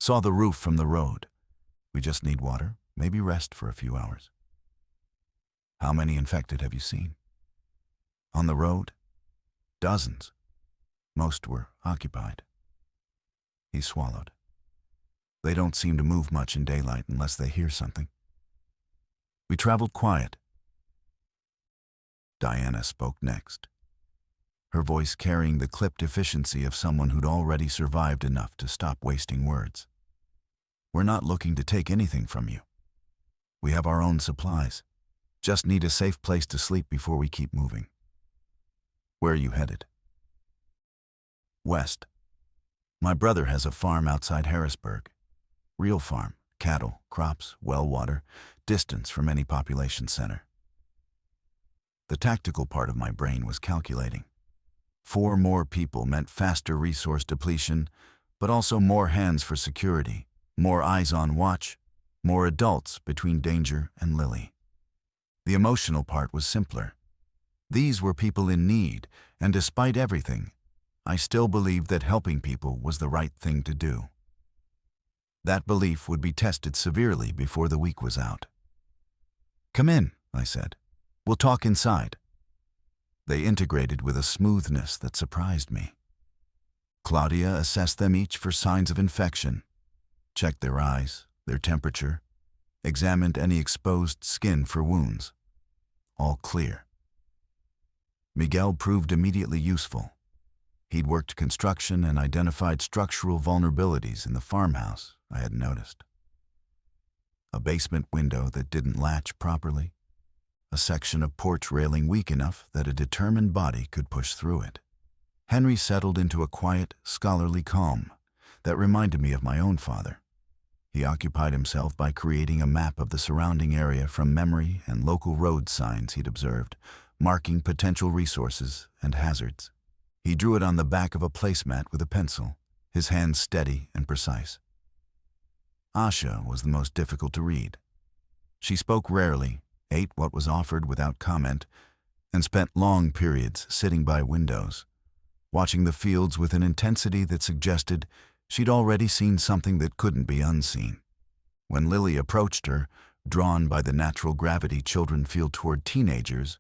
Saw the roof from the road. We just need water, maybe rest for a few hours." "How many infected have you seen?" "On the road? Dozens. Most were occupied." He swallowed. "They don't seem to move much in daylight unless they hear something." We traveled quiet. Diana spoke next, her voice carrying the clipped efficiency of someone who'd already survived enough to stop wasting words. "We're not looking to take anything from you. We have our own supplies. Just need a safe place to sleep before we keep moving." "Where are you headed?" "West. My brother has a farm outside Harrisburg. Real farm, cattle, crops, well water, distance from any population center." The tactical part of my brain was calculating. 4 more people meant faster resource depletion, but also more hands for security, more eyes on watch, more adults between danger and Lily. The emotional part was simpler. These were people in need, and despite everything, I still believed that helping people was the right thing to do. That belief would be tested severely before the week was out. "Come in," I said. "We'll talk inside." They integrated with a smoothness that surprised me. Claudia assessed them each for signs of infection, checked their eyes, their temperature, examined any exposed skin for wounds. All clear. Miguel proved immediately useful. He'd worked construction and identified structural vulnerabilities in the farmhouse I had noticed. A basement window that didn't latch properly, a section of porch railing weak enough that a determined body could push through it. Henry settled into a quiet, scholarly calm that reminded me of my own father. He occupied himself by creating a map of the surrounding area from memory and local road signs he'd observed, marking potential resources and hazards. He drew it on the back of a placemat with a pencil, his hands steady and precise. Asha was the most difficult to read. She spoke rarely, ate what was offered without comment, and spent long periods sitting by windows, watching the fields with an intensity that suggested she'd already seen something that couldn't be unseen. When Lily approached her, drawn by the natural gravity children feel toward teenagers,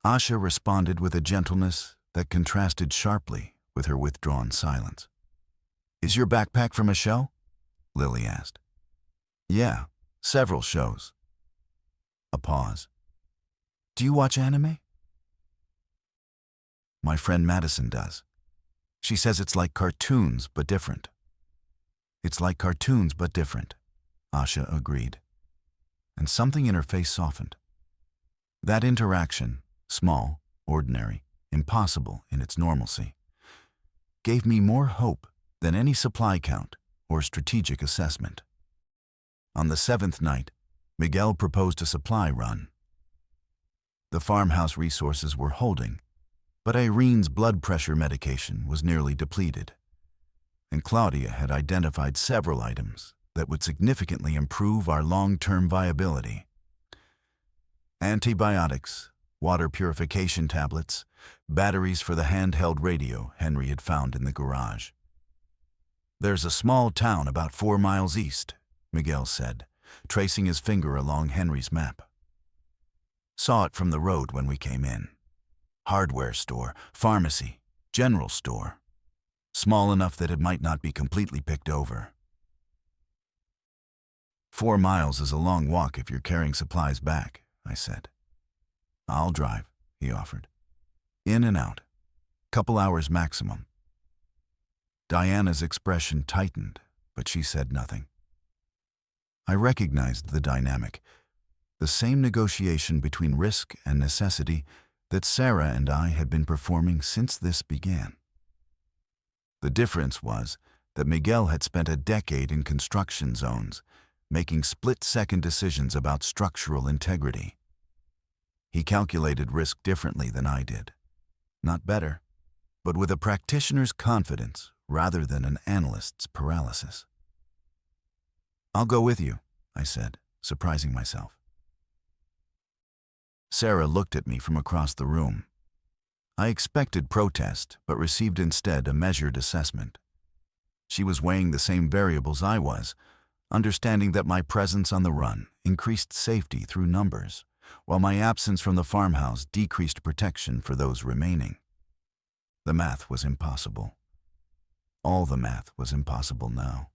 Asha responded with a gentleness that contrasted sharply with her withdrawn silence. "Is your backpack from a show?" Lily asked. "Yeah, several shows." A pause. "Do you watch anime?" "My friend Madison does. She says it's like cartoons, but different." "It's like cartoons, but different," Asha agreed. And something in her face softened. That interaction, small, ordinary, impossible in its normalcy, gave me more hope than any supply count or strategic assessment. On the 7th night, Miguel proposed a supply run. The farmhouse resources were holding, but Irene's blood pressure medication was nearly depleted, and Claudia had identified several items that would significantly improve our long-term viability. Antibiotics, water purification tablets, batteries for the handheld radio Henry had found in the garage. "There's a small town about 4 miles east," Miguel said, tracing his finger along Henry's map. "Saw it from the road when we came in. Hardware store, pharmacy, general store. Small enough that it might not be completely picked over." 4 miles is a long walk if you're carrying supplies back, I said. "I'll drive," he offered. "In and out. Couple hours maximum." Diana's expression tightened, but she said nothing. I recognized the dynamic, the same negotiation between risk and necessity that Sarah and I had been performing since this began. The difference was that Miguel had spent a decade in construction zones, making split-second decisions about structural integrity. He calculated risk differently than I did. Not better, but with a practitioner's confidence rather than an analyst's paralysis. "I'll go with you," I said, surprising myself. Sarah looked at me from across the room. I expected protest, but received instead a measured assessment. She was weighing the same variables I was, understanding that my presence on the run increased safety through numbers, while my absence from the farmhouse decreased protection for those remaining. The math was impossible. All the math was impossible now.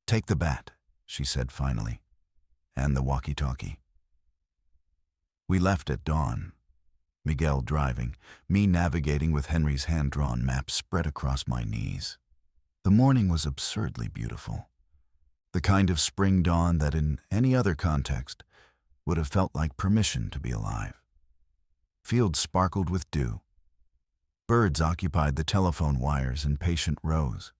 "Take the bat," she said finally, "and the walkie-talkie." We left at dawn, Miguel driving, me navigating with Henry's hand-drawn map spread across my knees. The morning was absurdly beautiful, the kind of spring dawn that in any other context would have felt like permission to be alive. Fields sparkled with dew. Birds occupied the telephone wires in patient rows.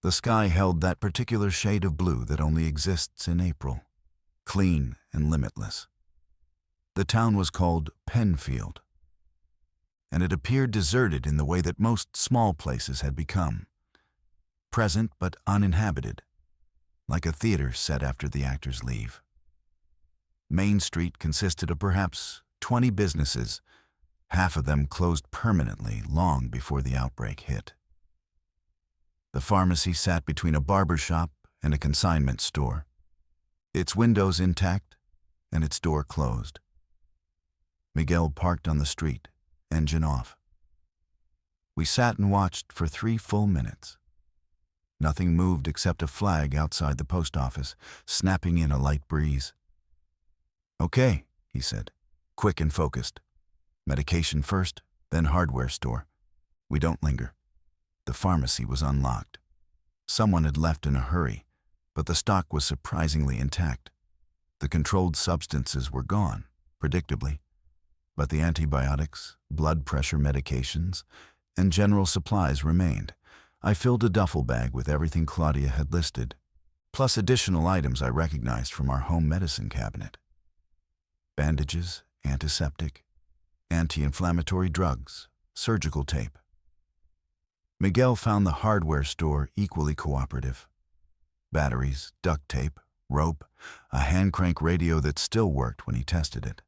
The sky held that particular shade of blue that only exists in April, clean and limitless. The town was called Penfield, and it appeared deserted in the way that most small places had become, present but uninhabited, like a theater set after the actors leave. Main Street consisted of perhaps 20 businesses, half of them closed permanently long before the outbreak hit. The pharmacy sat between a barber shop and a consignment store, its windows intact and its door closed. Miguel parked on the street, engine off. We sat and watched for 3 full minutes. Nothing moved except a flag outside the post office, snapping in a light breeze. "Okay," he said, quick and focused. "Medication first, then hardware store. We don't linger." The pharmacy was unlocked. Someone had left in a hurry, but the stock was surprisingly intact. The controlled substances were gone, predictably, but the antibiotics, blood pressure medications, and general supplies remained. I filled a duffel bag with everything Claudia had listed, plus additional items I recognized from our home medicine cabinet. Bandages, antiseptic, anti-inflammatory drugs, surgical tape. Miguel found the hardware store equally cooperative. Batteries, duct tape, rope, a hand crank radio that still worked when he tested it.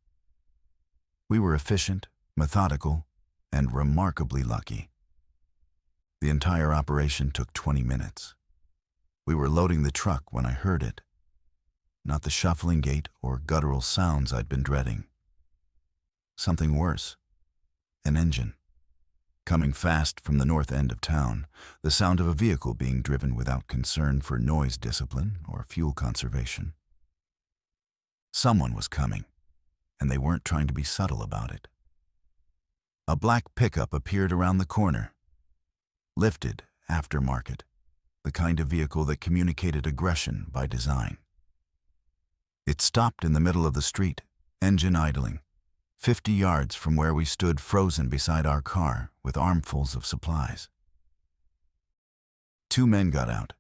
We were efficient, methodical, and remarkably lucky. The entire operation took 20 minutes. We were loading the truck when I heard it. Not the shuffling gait or guttural sounds I'd been dreading. Something worse. An engine. Coming fast from the north end of town, the sound of a vehicle being driven without concern for noise discipline or fuel conservation. Someone was coming, and they weren't trying to be subtle about it. A black pickup appeared around the corner. Lifted, aftermarket, the kind of vehicle that communicated aggression by design. It stopped in the middle of the street, engine idling, 50 yards from where we stood frozen beside our car with armfuls of supplies. 2 men got out,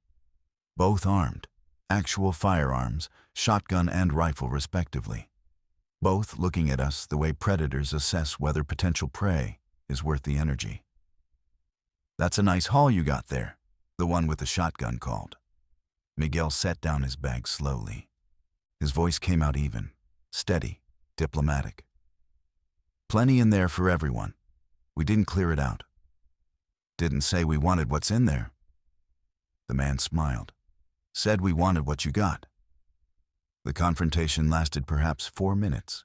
both armed, actual firearms, shotgun and rifle respectively, both looking at us the way predators assess whether potential prey is worth the energy. "That's a nice haul you got there," the one with the shotgun called. Miguel set down his bag slowly. His voice came out even, steady, diplomatic. "Plenty in there for everyone. We didn't clear it out. Didn't say we wanted what's in there." The man smiled. "Said we wanted what you got." The confrontation lasted perhaps 4 minutes,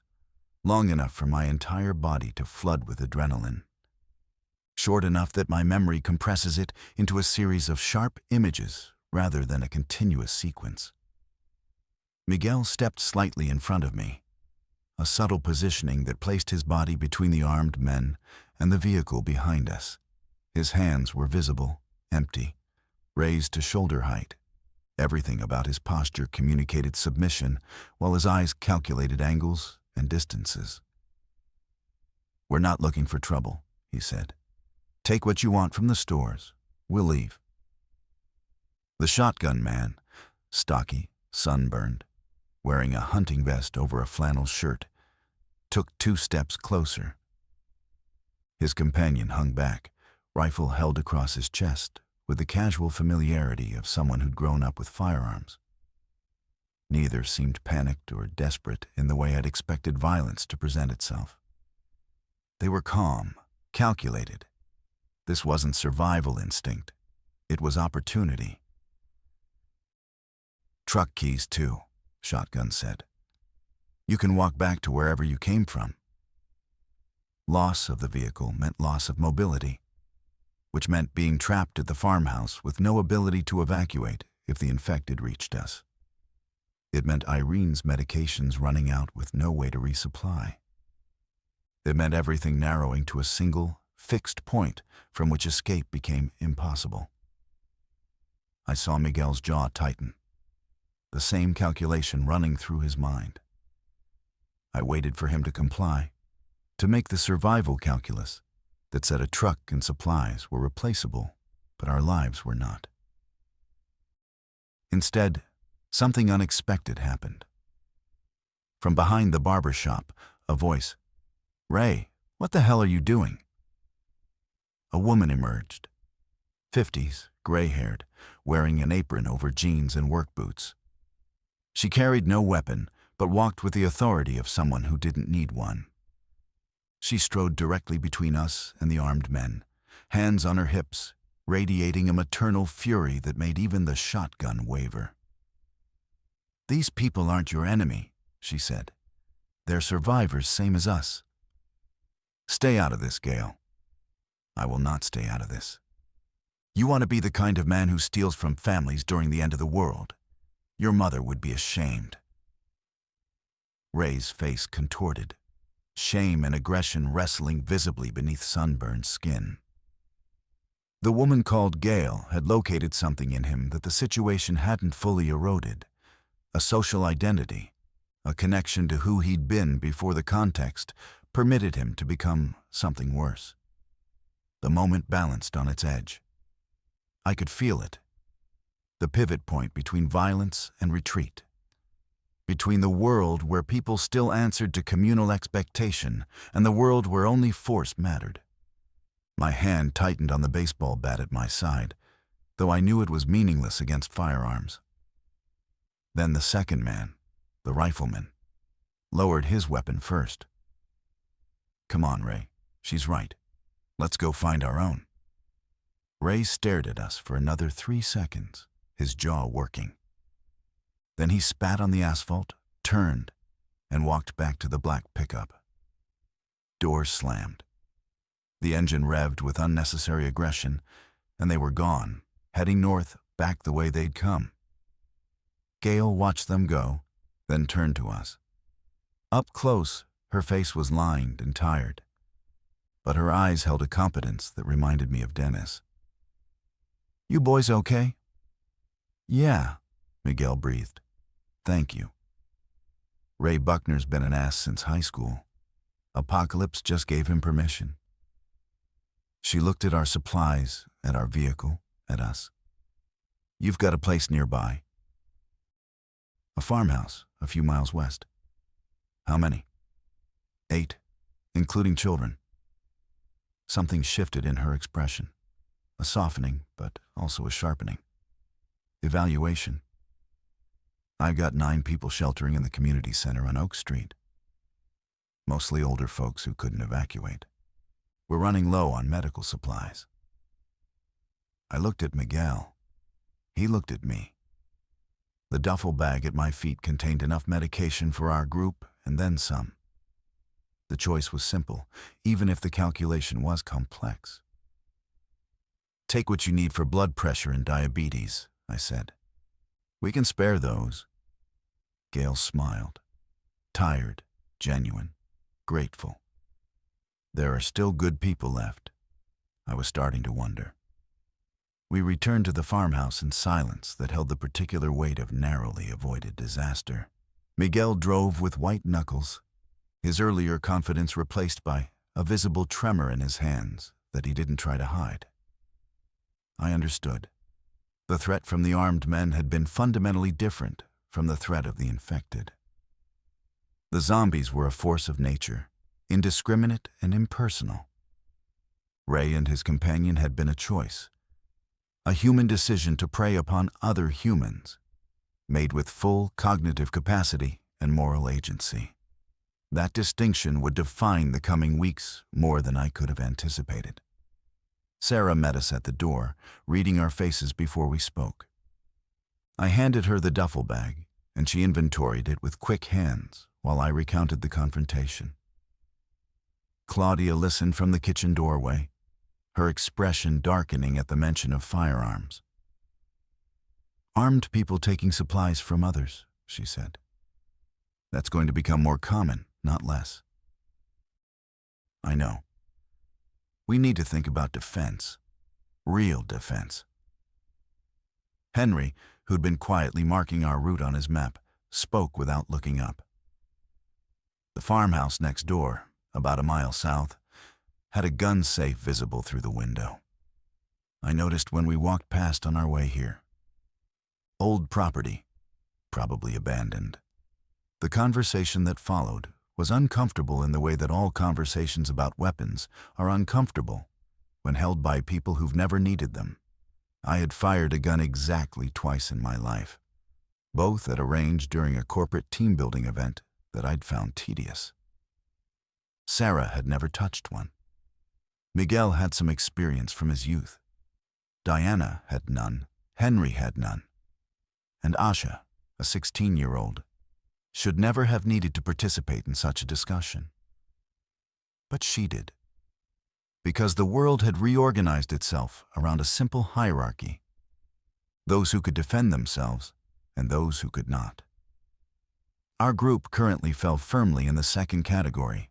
long enough for my entire body to flood with adrenaline. Short enough that my memory compresses it into a series of sharp images rather than a continuous sequence. Miguel stepped slightly in front of me, a subtle positioning that placed his body between the armed men and the vehicle behind us. His hands were visible, empty, raised to shoulder height. Everything about his posture communicated submission, while his eyes calculated angles and distances. "We're not looking for trouble," he said. "Take what you want from the stores. We'll leave." The shotgun man, stocky, sunburned, wearing a hunting vest over a flannel shirt, took 2 steps closer. His companion hung back, rifle held across his chest, with the casual familiarity of someone who'd grown up with firearms. Neither seemed panicked or desperate in the way I'd expected violence to present itself. They were calm, calculated. This wasn't survival instinct. It was opportunity. "Truck keys, too," Shotgun said. "You can walk back to wherever you came from." Loss of the vehicle meant loss of mobility, which meant being trapped at the farmhouse with no ability to evacuate if the infected reached us. It meant Irene's medications running out with no way to resupply. It meant everything narrowing to a single, fixed point from which escape became impossible. I saw Miguel's jaw tighten, the same calculation running through his mind. I waited for him to comply, to make the survival calculus that said a truck and supplies were replaceable, but our lives were not. Instead, something unexpected happened. From behind the barber shop, A voice. "Ray, what the hell are you doing?" A woman emerged. 50s, gray-haired, wearing an apron over jeans and work boots. She carried no weapon, but walked with the authority of someone who didn't need one. She strode directly between us and the armed men, hands on her hips, radiating a maternal fury that made even the shotgun waver. "These people aren't your enemy," she said. "They're survivors, same as us." "Stay out of this, Gail." "I will not stay out of this. You want to be the kind of man who steals from families during the end of the world. Your mother would be ashamed." Ray's face contorted, shame and aggression wrestling visibly beneath sunburned skin. The woman called Gail had located something in him that the situation hadn't fully eroded, a social identity, a connection to who he'd been before the context permitted him to become something worse. The moment balanced on its edge. I could feel it. The pivot point between violence and retreat. Between the world where people still answered to communal expectation and the world where only force mattered. My hand tightened on the baseball bat at my side, though I knew it was meaningless against firearms. Then the second man, the rifleman, lowered his weapon first. "Come on, Ray. She's right. Let's go find our own." Ray stared at us for another 3 seconds, his jaw working. Then he spat on the asphalt, turned, and walked back to the black pickup. Doors slammed. The engine revved with unnecessary aggression, and they were gone, heading north, back the way they'd come. Gail watched them go, then turned to us. Up close, her face was lined and tired, but her eyes held a competence that reminded me of Dennis. "You boys okay?" "Yeah," Miguel breathed. "Thank you." Ray Buckner's been an ass since high school. Apocalypse just gave him permission. She looked at our supplies, at our vehicle, at us. "You've got a place nearby." "A farmhouse, a few miles west." "How many?" 8, including children." Something shifted in her expression. A softening, but also a sharpening. "Evaluation. I've got 9 people sheltering in the community center on Oak Street. Mostly older folks who couldn't evacuate. We're running low on medical supplies." I looked at Miguel. He looked at me. The duffel bag at my feet contained enough medication for our group and then some. The choice was simple, even if the calculation was complex. "Take what you need for blood pressure and diabetes," I said. "We can spare those." Gail smiled. Tired, genuine, grateful. There are still good people left. I was starting to wonder. We returned to the farmhouse in silence that held the particular weight of narrowly avoided disaster. Miguel drove with white knuckles, his earlier confidence replaced by a visible tremor in his hands that he didn't try to hide. I understood. The threat from the armed men had been fundamentally different from the threat of the infected. The zombies were a force of nature, indiscriminate and impersonal. Ray and his companion had been a choice, a human decision to prey upon other humans, made with full cognitive capacity and moral agency. That distinction would define the coming weeks more than I could have anticipated. Sarah met us at the door, reading our faces before we spoke. I handed her the duffel bag, and she inventoried it with quick hands while I recounted the confrontation. Claudia listened from the kitchen doorway, her expression darkening at the mention of firearms. "Armed people taking supplies from others," she said. "That's going to become more common, not less." "I know. We need to think about defense, real defense." Henry, who'd been quietly marking our route on his map, spoke without looking up. The farmhouse next door, about a mile south, had a gun safe visible through the window. I noticed when we walked past on our way here. Old property, probably abandoned. The conversation that followed was uncomfortable in the way that all conversations about weapons are uncomfortable when held by people who've never needed them. I had fired a gun exactly twice in my life, both at a range during a corporate team-building event that I'd found tedious. Sarah had never touched one. Miguel had some experience from his youth. Diana had none. Henry had none. And Asha, a 16-year-old, should never have needed to participate in such a discussion. But she did. Because the world had reorganized itself around a simple hierarchy: those who could defend themselves and those who could not. Our group currently fell firmly in the second category,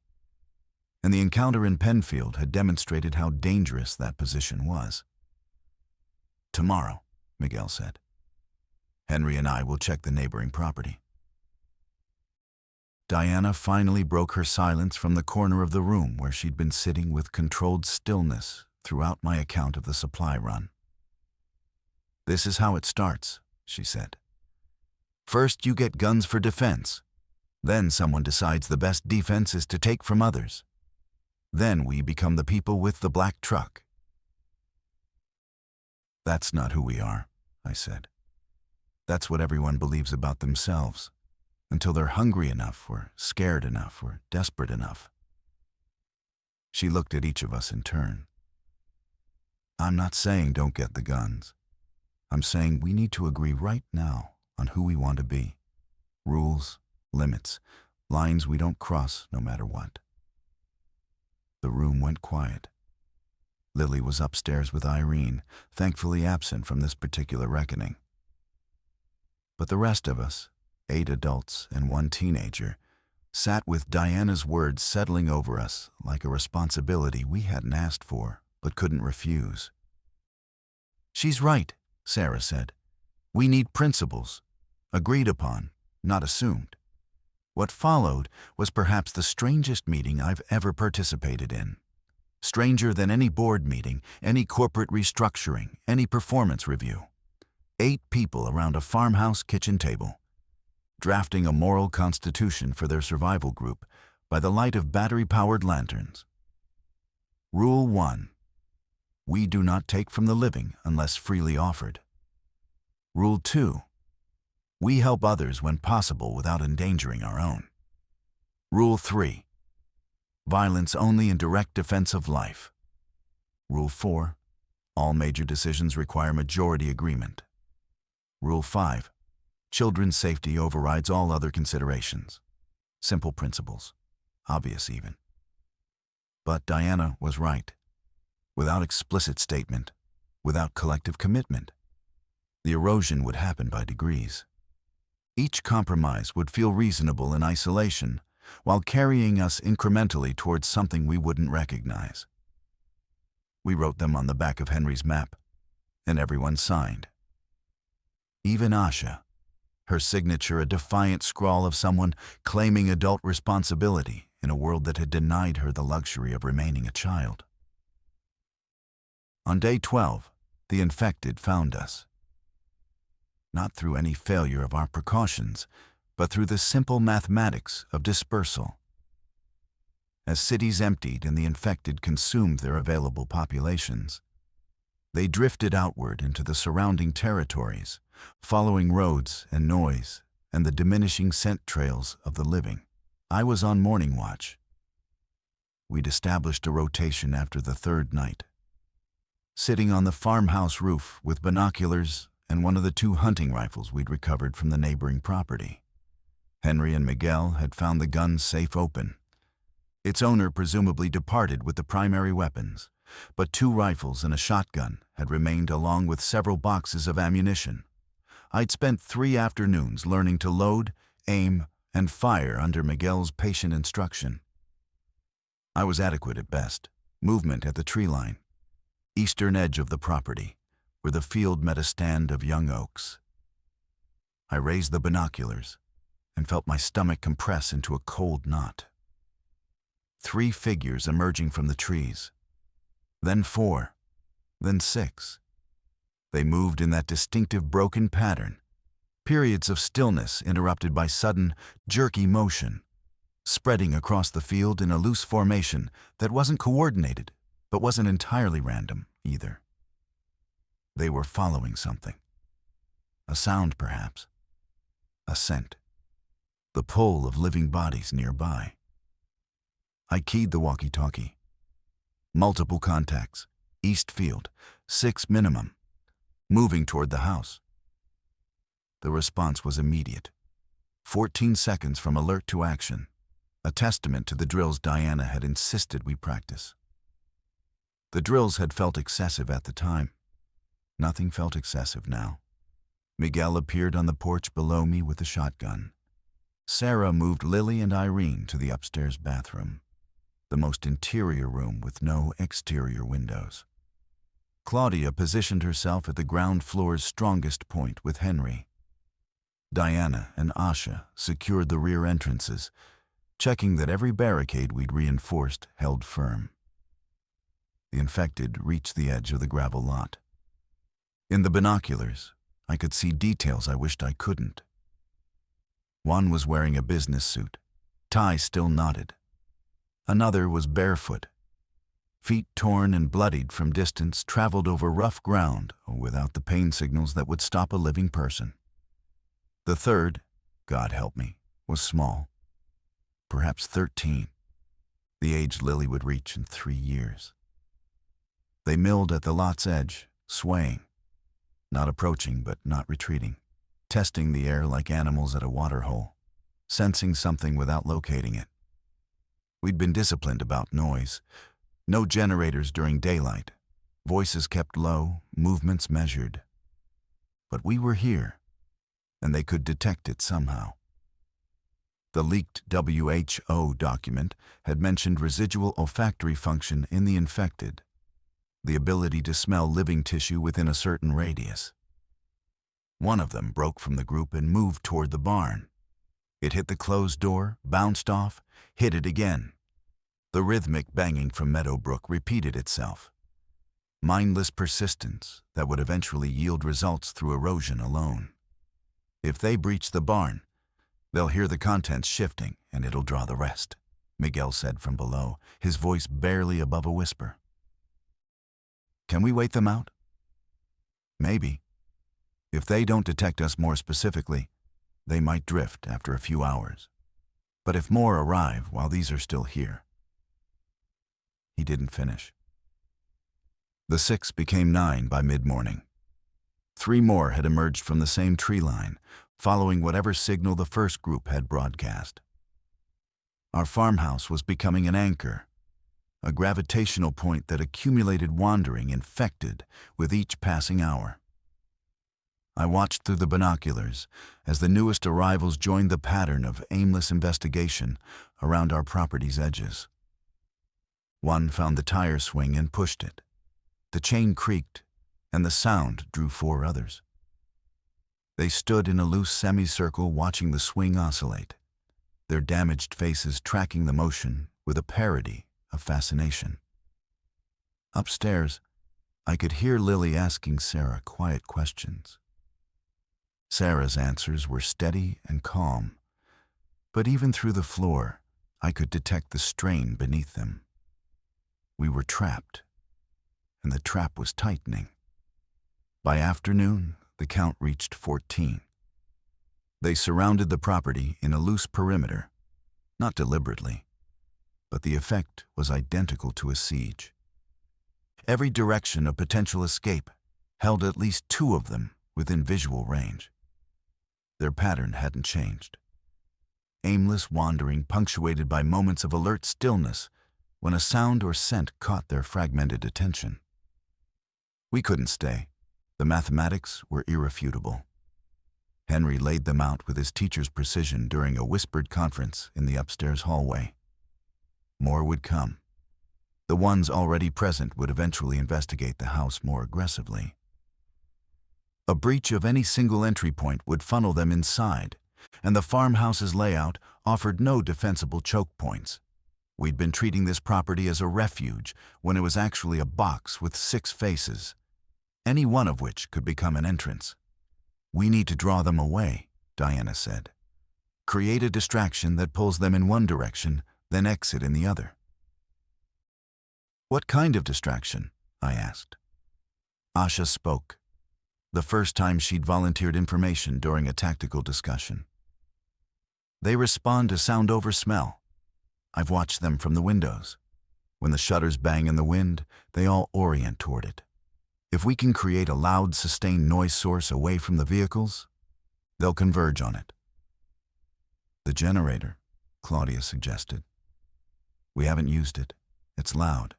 and the encounter in Penfield had demonstrated how dangerous that position was. "Tomorrow," Miguel said, "Henry and I will check the neighboring property." Diana finally broke her silence from the corner of the room where she'd been sitting with controlled stillness throughout my account of the supply run. "This is how it starts," she said. "First you get guns for defense. Then someone decides the best defense is to take from others. Then we become the people with the black truck." "That's not who we are," I said. "That's what everyone believes about themselves, until they're hungry enough, or scared enough, or desperate enough." She looked at each of us in turn. "I'm not saying don't get the guns. I'm saying we need to agree right now on who we want to be. Rules, limits, lines we don't cross no matter what." The room went quiet. Lily was upstairs with Irene, thankfully absent from this particular reckoning. But the rest of us, 8 adults and 1 teenager, sat with Diana's words settling over us like a responsibility we hadn't asked for but couldn't refuse. "She's right," Sarah said. "We need principles, agreed upon, not assumed." What followed was perhaps the strangest meeting I've ever participated in. Stranger than any board meeting, any corporate restructuring, any performance review. 8 people around a farmhouse kitchen table, drafting a moral constitution for their survival group by the light of battery-powered lanterns. Rule 1. We do not take from the living unless freely offered. Rule 2. We help others when possible without endangering our own. Rule 3. Violence only in direct defense of life. Rule 4. All major decisions require majority agreement. Rule 5. Children's safety overrides all other considerations. Simple principles, obvious even. But Diana was right. Without explicit statement, without collective commitment, the erosion would happen by degrees. Each compromise would feel reasonable in isolation, while carrying us incrementally towards something we wouldn't recognize. We wrote them on the back of Henry's map, and everyone signed. Even Asha, her signature a defiant scrawl of someone claiming adult responsibility in a world that had denied her the luxury of remaining a child. On day 12, the infected found us. Not through any failure of our precautions, but through the simple mathematics of dispersal. As cities emptied and the infected consumed their available populations, they drifted outward into the surrounding territories, following roads and noise and the diminishing scent trails of the living. I was on morning watch. We'd established a rotation after the 3rd night. Sitting on the farmhouse roof with binoculars and one of the 2 hunting rifles we'd recovered from the neighboring property. Henry and Miguel had found the gun safe open. Its owner presumably departed with the primary weapons, but 2 rifles and a shotgun had remained along with several boxes of ammunition. I'd spent 3 afternoons learning to load, aim, and fire under Miguel's patient instruction. I was adequate at best. Movement at the tree line, eastern edge of the property, where the field met a stand of young oaks. I raised the binoculars and felt my stomach compress into a cold knot. 3 figures emerging from the trees, then 4, then 6. They moved in that distinctive broken pattern, periods of stillness interrupted by sudden, jerky motion, spreading across the field in a loose formation that wasn't coordinated, but wasn't entirely random either. They were following something. A sound, perhaps. A scent. The pull of living bodies nearby. I keyed the walkie-talkie. Multiple contacts. East field. 6 minimum. Moving toward the house. The response was immediate. 14 seconds from alert to action. A testament to the drills Diana had insisted we practice. The drills had felt excessive at the time. Nothing felt excessive now. Miguel appeared on the porch below me with a shotgun. Sarah moved Lily and Irene to the upstairs bathroom, the most interior room with no exterior windows. Claudia positioned herself at the ground floor's strongest point with Henry. Diana and Asha secured the rear entrances, checking that every barricade we'd reinforced held firm. The infected reached the edge of the gravel lot. In the binoculars, I could see details I wished I couldn't. One was wearing a business suit, tie still knotted. Another was barefoot. Feet torn and bloodied from distance, traveled over rough ground without the pain signals that would stop a living person. The third, God help me, was small. Perhaps 13, the age Lily would reach in 3 years. They milled at the lot's edge, swaying, not approaching but not retreating, testing the air like animals at a waterhole, sensing something without locating it. We'd been disciplined about noise. No generators during daylight, voices kept low, movements measured. But we were here, and they could detect it somehow. The leaked WHO document had mentioned residual olfactory function in the infected, the ability to smell living tissue within a certain radius. One of them broke from the group and moved toward the barn. It hit the closed door, bounced off, hit it again. The rhythmic banging from Meadowbrook repeated itself. Mindless persistence that would eventually yield results through erosion alone. If they breach the barn, they'll hear the contents shifting and it'll draw the rest, Miguel said from below, his voice barely above a whisper. Can we wait them out? Maybe. If they don't detect us more specifically, they might drift after a few hours. But if more arrive while these are still here. He didn't finish. The 6 became 9 by mid-morning. 3 more had emerged from the same tree line, following whatever signal the first group had broadcast. Our farmhouse was becoming an anchor, a gravitational point that accumulated wandering infected with each passing hour. I watched through the binoculars as the newest arrivals joined the pattern of aimless investigation around our property's edges. One found the tire swing and pushed it. The chain creaked, and the sound drew 4 others. They stood in a loose semicircle watching the swing oscillate, their damaged faces tracking the motion with a parody of fascination. Upstairs, I could hear Lily asking Sarah quiet questions. Sarah's answers were steady and calm, but even through the floor, I could detect the strain beneath them. We were trapped, and the trap was tightening. By afternoon, the count reached 14. They surrounded the property in a loose perimeter, not deliberately, but the effect was identical to a siege. Every direction of potential escape held at least 2 of them within visual range. Their pattern hadn't changed. Aimless wandering punctuated by moments of alert stillness when a sound or scent caught their fragmented attention. We couldn't stay. The mathematics were irrefutable. Henry laid them out with his teacher's precision during a whispered conference in the upstairs hallway. More would come. The ones already present would eventually investigate the house more aggressively. A breach of any single entry point would funnel them inside, and the farmhouse's layout offered no defensible choke points. We'd been treating this property as a refuge when it was actually a box with 6 faces, any one of which could become an entrance. We need to draw them away, Diana said. Create a distraction that pulls them in one direction, then exit in the other. What kind of distraction? I asked. Asha spoke, the first time she'd volunteered information during a tactical discussion. They respond to sound over smell. I've watched them from the windows. When the shutters bang in the wind, they all orient toward it. If we can create a loud, sustained noise source away from the vehicles, they'll converge on it. The generator, Claudia suggested. We haven't used it. It's loud.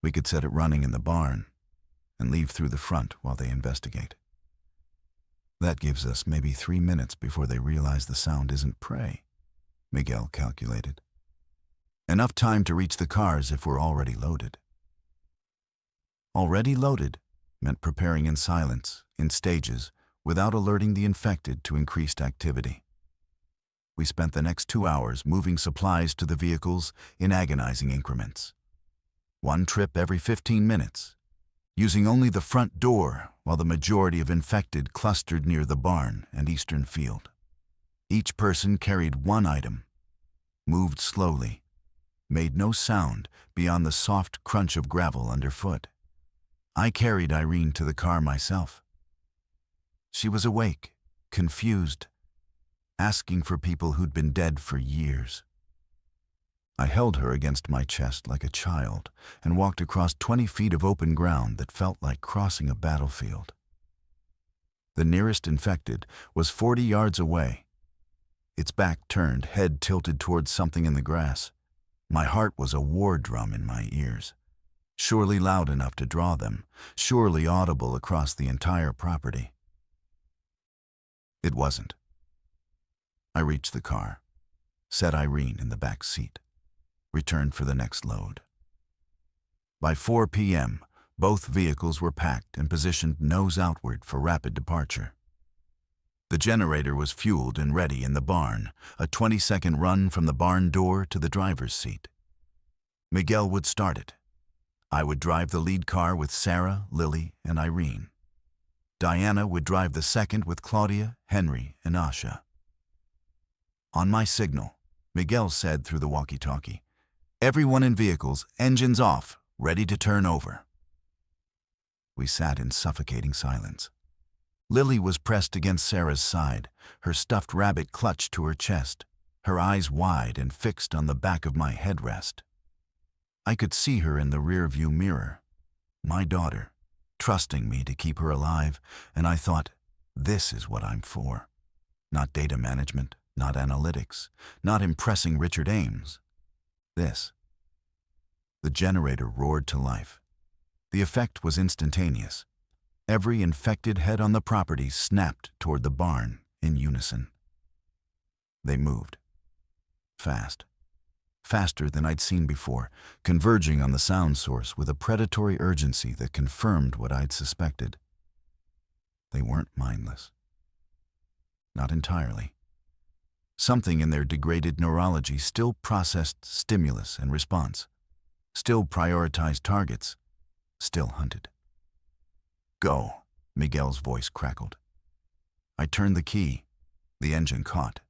We could set it running in the barn and leave through the front while they investigate. That gives us maybe 3 minutes before they realize the sound isn't prey, Miguel calculated. Enough time to reach the cars if we're already loaded. Already loaded meant preparing in silence, in stages, without alerting the infected to increased activity. We spent the next 2 hours moving supplies to the vehicles in agonizing increments. 1 trip every 15 minutes, using only the front door while the majority of infected clustered near the barn and eastern field. Each person carried 1 item, moved slowly, made no sound beyond the soft crunch of gravel underfoot. I carried Irene to the car myself. She was awake, confused, asking for people who'd been dead for years. I held her against my chest like a child and walked across 20 feet of open ground that felt like crossing a battlefield. The nearest infected was 40 yards away. Its back turned, head tilted towards something in the grass. My heart was a war drum in my ears, surely loud enough to draw them, surely audible across the entire property. It wasn't. I reached the car, set Irene in the back seat, returned for the next load. By 4 p.m., both vehicles were packed and positioned nose outward for rapid departure. The generator was fueled and ready in the barn, a 20-second run from the barn door to the driver's seat. Miguel would start it. I would drive the lead car with Sarah, Lily, and Irene. Diana would drive the second with Claudia, Henry, and Asha. On my signal, Miguel said through the walkie-talkie, "Everyone in vehicles, engines off, ready to turn over." We sat in suffocating silence. Lily was pressed against Sarah's side, her stuffed rabbit clutched to her chest, her eyes wide and fixed on the back of my headrest. I could see her in the rear-view mirror, my daughter, trusting me to keep her alive, and I thought, this is what I'm for. Not data management, not analytics, not impressing Richard Ames. This. The generator roared to life. The effect was instantaneous. Every infected head on the property snapped toward the barn in unison. They moved. Fast. Faster than I'd seen before, converging on the sound source with a predatory urgency that confirmed what I'd suspected. They weren't mindless. Not entirely. Something in their degraded neurology still processed stimulus and response, still prioritized targets, still hunted. "Go," Miguel's voice crackled. I turned the key. The engine caught.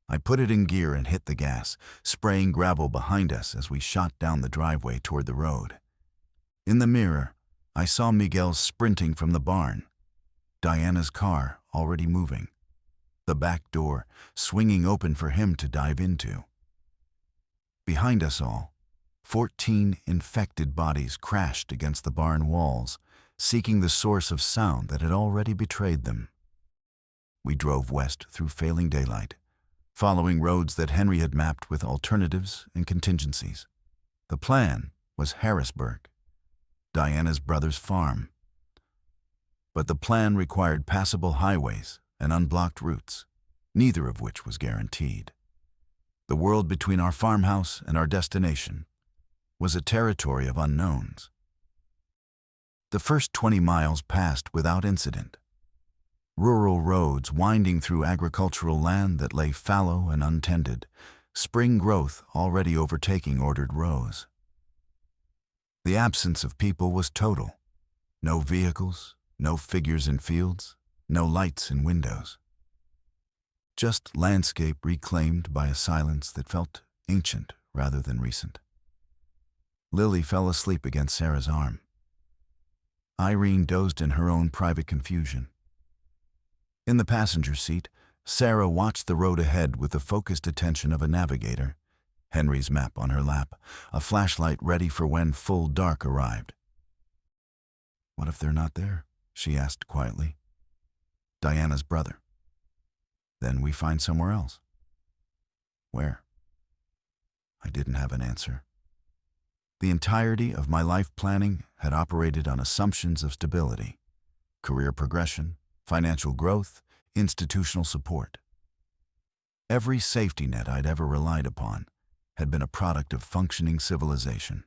I put it in gear and hit the gas, spraying gravel behind us as we shot down the driveway toward the road. In the mirror, I saw Miguel sprinting from the barn, Diana's car already moving, the back door swinging open for him to dive into. Behind us all, 14 infected bodies crashed against the barn walls, seeking the source of sound that had already betrayed them. We drove west through failing daylight, following roads that Henry had mapped with alternatives and contingencies. The plan was Harrisburg, Diana's brother's farm. But the plan required passable highways and unblocked routes, neither of which was guaranteed. The world between our farmhouse and our destination was a territory of unknowns. The first 20 miles passed without incident. Rural roads winding through agricultural land that lay fallow and untended, spring growth already overtaking ordered rows. The absence of people was total. No vehicles, no figures in fields, no lights in windows. Just landscape reclaimed by a silence that felt ancient rather than recent. Lily fell asleep against Sarah's arm. Irene dozed in her own private confusion. In the passenger seat, Sarah watched the road ahead with the focused attention of a navigator, Henry's map on her lap, a flashlight ready for when full dark arrived. "What if they're not there?" she asked quietly. "Diana's brother." "Then we find somewhere else." "Where?" I didn't have an answer. The entirety of my life planning had operated on assumptions of stability, career progression, financial growth, institutional support. Every safety net I'd ever relied upon had been a product of functioning civilization.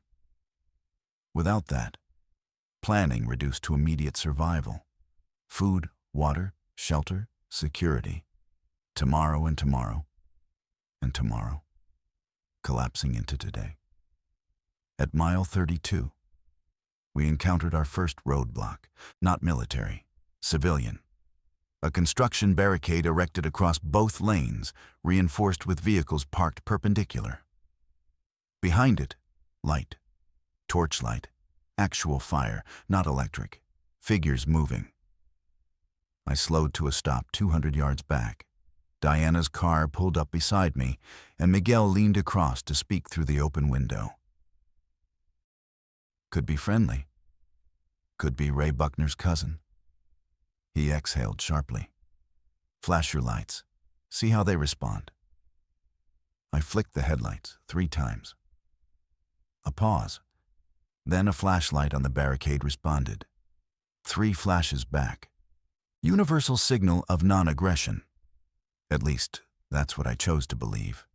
Without that, planning reduced to immediate survival. Food, water, shelter, security. Tomorrow and tomorrow, and tomorrow, collapsing into today. At mile 32, we encountered our first roadblock, not military, civilian. A construction barricade erected across both lanes, reinforced with vehicles parked perpendicular. Behind it, light, torchlight, actual fire, not electric, figures moving. I slowed to a stop 200 yards back. Diana's car pulled up beside me, and Miguel leaned across to speak through the open window. Could be friendly. Could be Ray Buckner's cousin. He exhaled sharply. "Flash your lights. See how they respond." I flicked the headlights 3 times. A pause. Then a flashlight on the barricade responded. 3 flashes back. Universal signal of non-aggression. At least, that's what I chose to believe.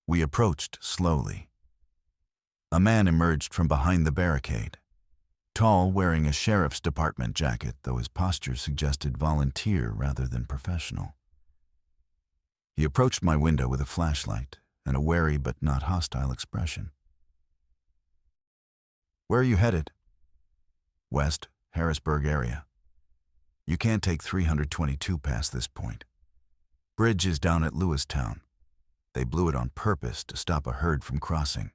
We approached slowly. A man emerged from behind the barricade. Tall, wearing a sheriff's department jacket, though his posture suggested volunteer rather than professional. He approached my window with a flashlight and a wary but not hostile expression. "Where are you headed?" "West, Harrisburg area. You can't take 322 past this point. Bridge is down at Lewistown. They blew it on purpose to stop a herd from crossing.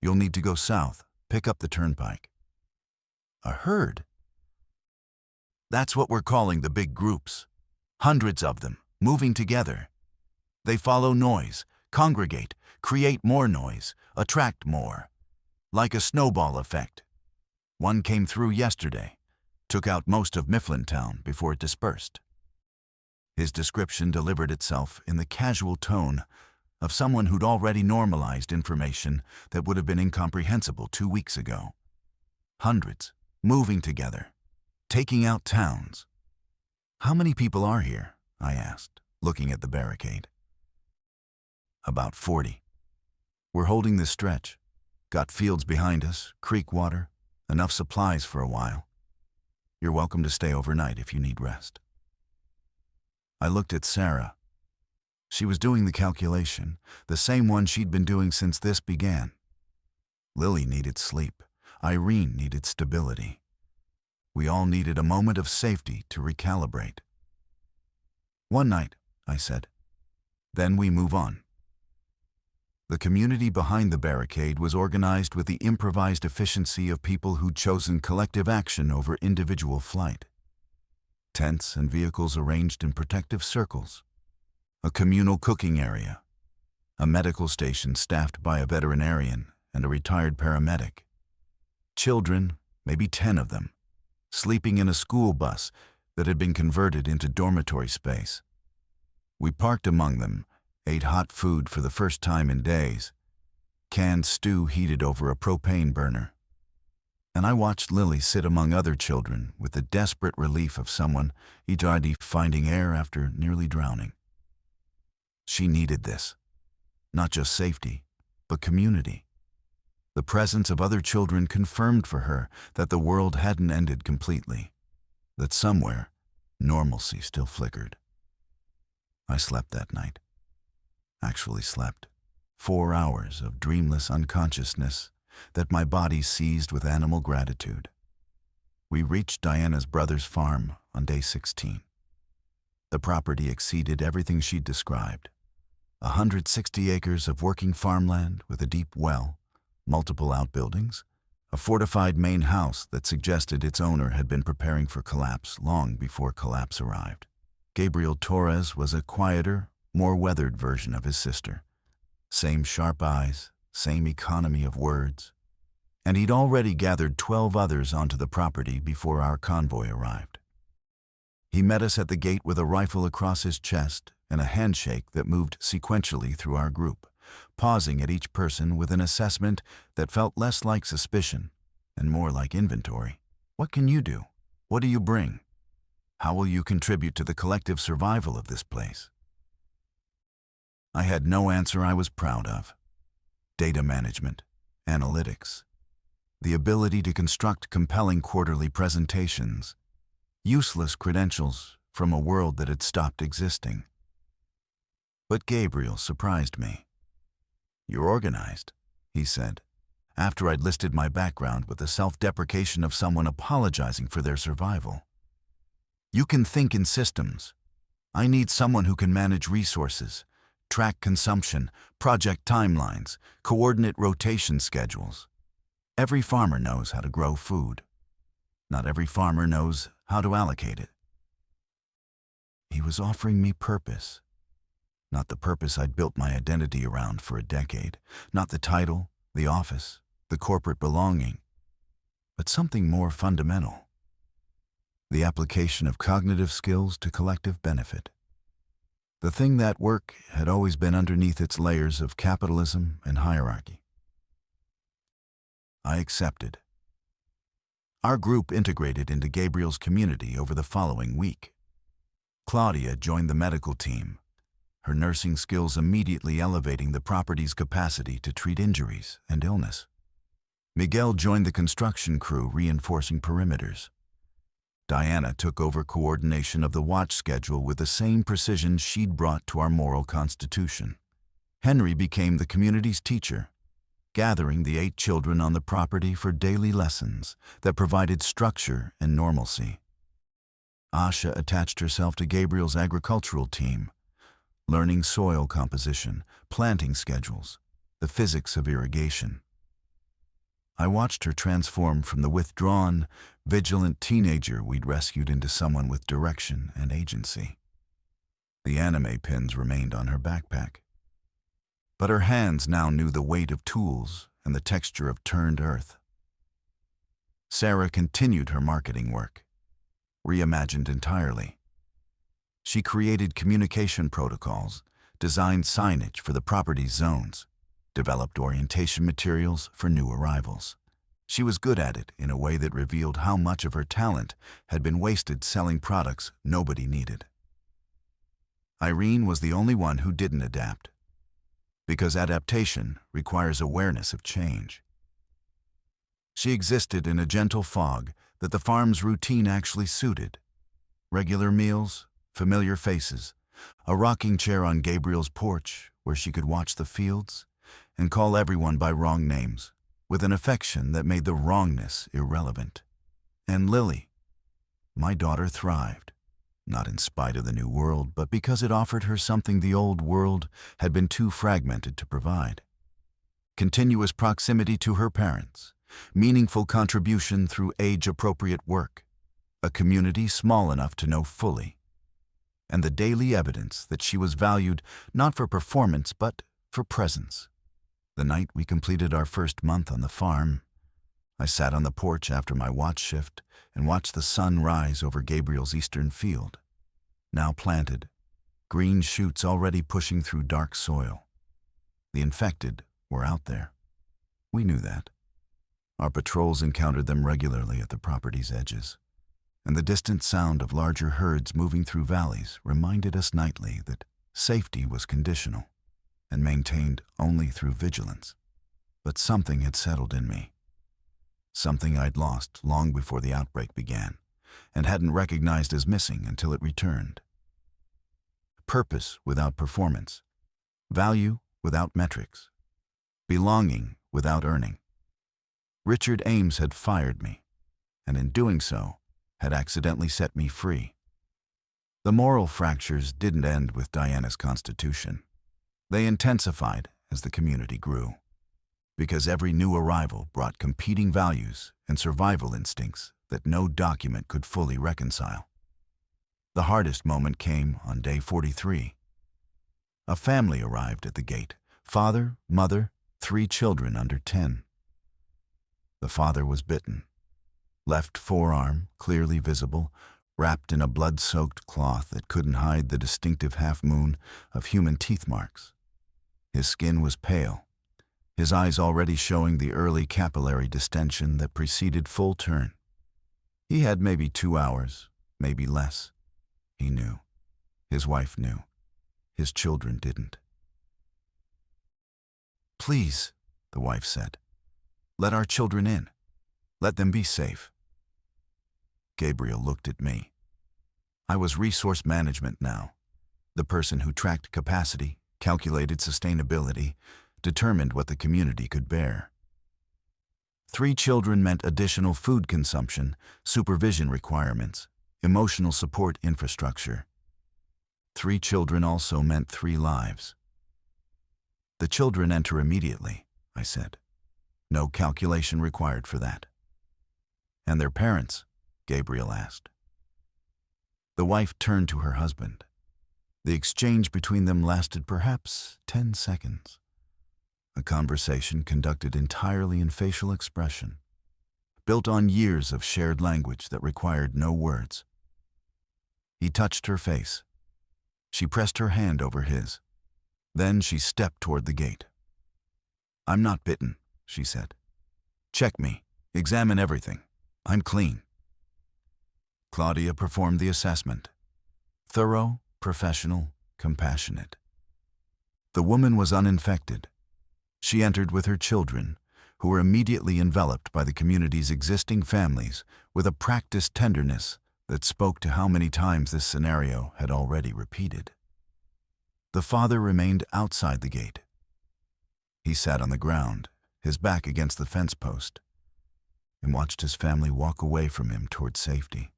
You'll need to go south, pick up the turnpike." "A herd?" "That's what we're calling the big groups. Hundreds of them, moving together. They follow noise, congregate, create more noise, attract more. Like a snowball effect. One came through yesterday, took out most of Mifflintown before it dispersed." His description delivered itself in the casual tone of someone who'd already normalized information that would have been incomprehensible 2 weeks ago. Hundreds, moving together, taking out towns. "How many people are here?" I asked, looking at the barricade. "About 40. We're holding this stretch. Got fields behind us, creek water, enough supplies for a while. You're welcome to stay overnight if you need rest." I looked at Sarah. She was doing the calculation, the same one she'd been doing since this began. Lily needed sleep. Irene needed stability. We all needed a moment of safety to recalibrate. "One night," I said. "Then we move on." The community behind the barricade was organized with the improvised efficiency of people who'd chosen collective action over individual flight. Tents and vehicles arranged in protective circles. A communal cooking area. A medical station staffed by a veterinarian and a retired paramedic. Children, maybe 10 of them, sleeping in a school bus that had been converted into dormitory space. We parked among them, ate hot food for the first time in days, canned stew heated over a propane burner. And I watched Lily sit among other children with the desperate relief of someone already finding air after nearly drowning. She needed this. Not just safety, but community. The presence of other children confirmed for her that the world hadn't ended completely, that somewhere, normalcy still flickered. I slept that night. Actually slept. 4 hours of dreamless unconsciousness that my body seized with animal gratitude. We reached Diana's brother's farm on day 16. The property exceeded everything she'd described. 160 acres of working farmland with a deep well, multiple outbuildings, a fortified main house that suggested its owner had been preparing for collapse long before collapse arrived. Gabriel Torres was a quieter, more weathered version of his sister. Same sharp eyes, same economy of words. And he'd already gathered 12 others onto the property before our convoy arrived. He met us at the gate with a rifle across his chest and a handshake that moved sequentially through our group, pausing at each person with an assessment that felt less like suspicion and more like inventory. What can you do? What do you bring? How will you contribute to the collective survival of this place? I had no answer I was proud of. Data management, analytics, the ability to construct compelling quarterly presentations, useless credentials from a world that had stopped existing. But Gabriel surprised me. "You're organized," he said, after I'd listed my background with the self-deprecation of someone apologizing for their survival. "You can think in systems. I need someone who can manage resources, track consumption, project timelines, coordinate rotation schedules. Every farmer knows how to grow food. Not every farmer knows how to allocate it." He was offering me purpose. Not the purpose I'd built my identity around for a decade. Not the title, the office, the corporate belonging. But something more fundamental. The application of cognitive skills to collective benefit. The thing that work had always been underneath its layers of capitalism and hierarchy. I accepted. Our group integrated into Gabriel's community over the following week. Claudia joined the medical team, her nursing skills immediately elevating the property's capacity to treat injuries and illness. Miguel joined the construction crew, reinforcing perimeters. Diana took over coordination of the watch schedule with the same precision she'd brought to our moral constitution. Henry became the community's teacher, gathering the 8 children on the property for daily lessons that provided structure and normalcy. Asha attached herself to Gabriel's agricultural team, learning soil composition, planting schedules, the physics of irrigation. I watched her transform from the withdrawn, vigilant teenager we'd rescued into someone with direction and agency. The anime pins remained on her backpack, but her hands now knew the weight of tools and the texture of turned earth. Sarah continued her marketing work, reimagined entirely. She created communication protocols, designed signage for the property's zones, developed orientation materials for new arrivals. She was good at it in a way that revealed how much of her talent had been wasted selling products nobody needed. Irene was the only one who didn't adapt, because adaptation requires awareness of change. She existed in a gentle fog that the farm's routine actually suited. Regular meals, familiar faces, a rocking chair on Gabriel's porch where she could watch the fields and call everyone by wrong names, with an affection that made the wrongness irrelevant. And Lily, my daughter, thrived, not in spite of the new world, but because it offered her something the old world had been too fragmented to provide. Continuous proximity to her parents, meaningful contribution through age-appropriate work, a community small enough to know fully, and the daily evidence that she was valued not for performance but for presence. The night we completed our first month on the farm, I sat on the porch after my watch shift and watched the sun rise over Gabriel's eastern field, now planted, green shoots already pushing through dark soil. The infected were out there. We knew that. Our patrols encountered them regularly at the property's edges, and the distant sound of larger herds moving through valleys reminded us nightly that safety was conditional and maintained only through vigilance. But something had settled in me. Something I'd lost long before the outbreak began, and hadn't recognized as missing until it returned. Purpose without performance, value without metrics, belonging without earning. Richard Ames had fired me, and in doing so, had accidentally set me free. The moral fractures didn't end with Diana's constitution. They intensified as the community grew, because every new arrival brought competing values and survival instincts that no document could fully reconcile. The hardest moment came on day 43. A family arrived at the gate: father, mother, 3 children under 10. The father was bitten. Left forearm, clearly visible, wrapped in a blood-soaked cloth that couldn't hide the distinctive half-moon of human teeth marks. His skin was pale, his eyes already showing the early capillary distension that preceded full turn. He had maybe 2 hours, maybe less. He knew. His wife knew. His children didn't. "Please," the wife said, "let our children in. Let them be safe." Gabriel looked at me. I was resource management now, the person who tracked capacity, calculated sustainability, determined what the community could bear. 3 children meant additional food consumption, supervision requirements, emotional support infrastructure. 3 children also meant 3 lives. "The children enter immediately," I said. "No calculation required for that." "And their parents?" Gabriel asked. The wife turned to her husband. The exchange between them lasted perhaps 10 seconds. A conversation conducted entirely in facial expression, built on years of shared language that required no words. He touched her face. She pressed her hand over his. Then she stepped toward the gate. "I'm not bitten," she said. "Check me. Examine everything. I'm clean." Claudia performed the assessment. Thorough, professional, compassionate. The woman was uninfected. She entered with her children, who were immediately enveloped by the community's existing families with a practiced tenderness that spoke to how many times this scenario had already repeated. The father remained outside the gate. He sat on the ground, his back against the fence post, and watched his family walk away from him toward safety.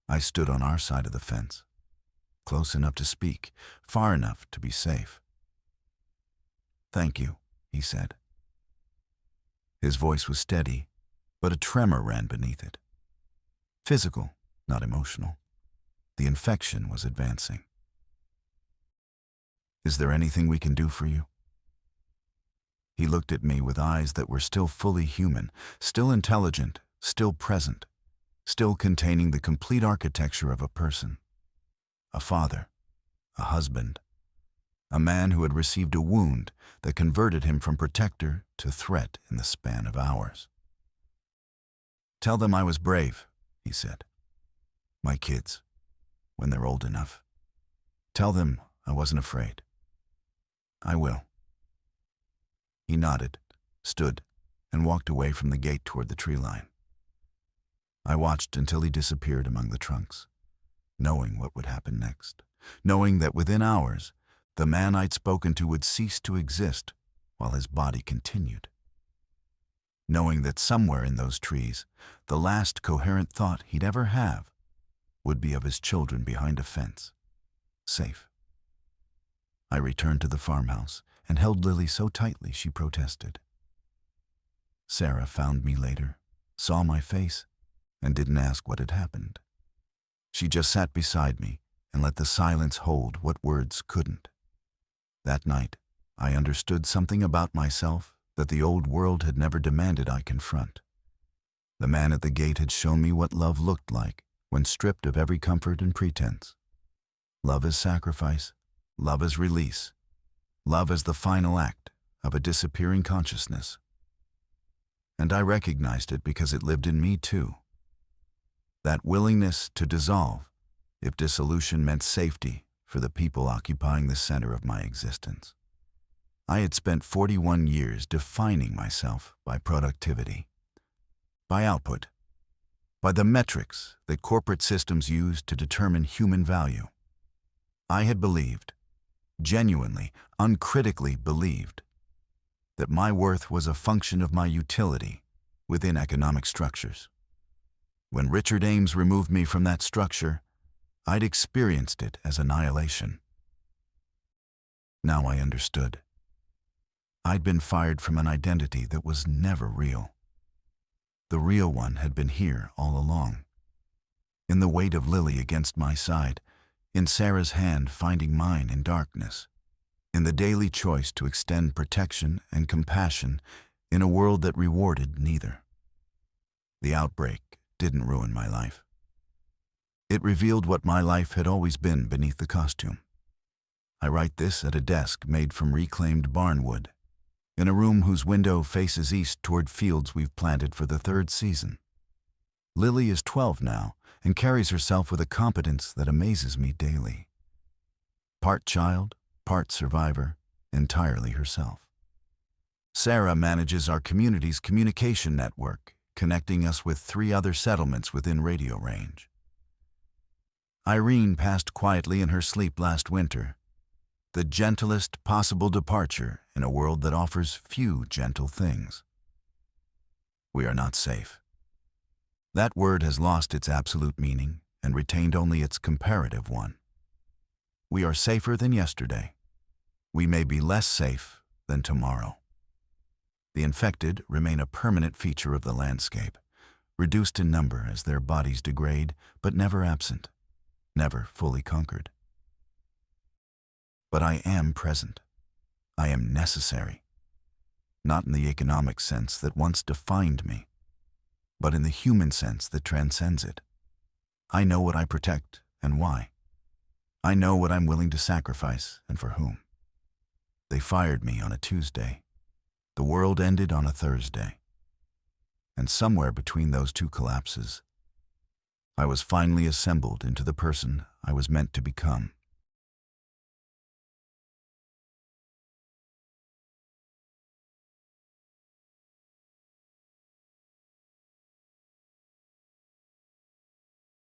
I stood on our side of the fence, close enough to speak, far enough to be safe. "Thank you," he said. His voice was steady, but a tremor ran beneath it. Physical, not emotional. The infection was advancing. "Is there anything we can do for you?" He looked at me with eyes that were still fully human, still intelligent, still present, still containing the complete architecture of a person. A father, a husband, a man who had received a wound that converted him from protector to threat in the span of hours. "Tell them I was brave," he said. "My kids, when they're old enough. Tell them I wasn't afraid." "I will." He nodded, stood, and walked away from the gate toward the tree line. I watched until he disappeared among the trunks, knowing what would happen next, knowing that within hours, the man I'd spoken to would cease to exist while his body continued. Knowing that somewhere in those trees, the last coherent thought he'd ever have would be of his children behind a fence, safe. I returned to the farmhouse and held Lily so tightly she protested. Sarah found me later, saw my face, and didn't ask what had happened. She just sat beside me and let the silence hold what words couldn't. That night, I understood something about myself that the old world had never demanded I confront. The man at the gate had shown me what love looked like when stripped of every comfort and pretense. Love as sacrifice, love as release, love as the final act of a disappearing consciousness. And I recognized it because it lived in me too. That willingness to dissolve, if dissolution meant safety for the people occupying the center of my existence. I had spent 41 years defining myself by productivity, by output, by the metrics that corporate systems use to determine human value. I had believed, genuinely, uncritically believed, that my worth was a function of my utility within economic structures. When Richard Ames removed me from that structure, I'd experienced it as annihilation. Now I understood. I'd been fired from an identity that was never real. The real one had been here all along. In the weight of Lily against my side, in Sarah's hand finding mine in darkness, in the daily choice to extend protection and compassion in a world that rewarded neither. The outbreak didn't ruin my life. It revealed what my life had always been beneath the costume. I write this at a desk made from reclaimed barnwood, in a room whose window faces east toward fields we've planted for the 3rd season. Lily is 12 now and carries herself with a competence that amazes me daily. Part child, part survivor, entirely herself. Sarah manages our community's communication network, connecting us with 3 other settlements within radio range. Irene passed quietly in her sleep last winter, the gentlest possible departure in a world that offers few gentle things. We are not safe. That word has lost its absolute meaning and retained only its comparative one. We are safer than yesterday. We may be less safe than tomorrow. The infected remain a permanent feature of the landscape, reduced in number as their bodies degrade, but never absent, never fully conquered. But I am present. I am necessary. Not in the economic sense that once defined me, but in the human sense that transcends it. I know what I protect and why. I know what I'm willing to sacrifice and for whom. They fired me on a Tuesday. The world ended on a Thursday. And somewhere between those 2 collapses, I was finally assembled into the person I was meant to become.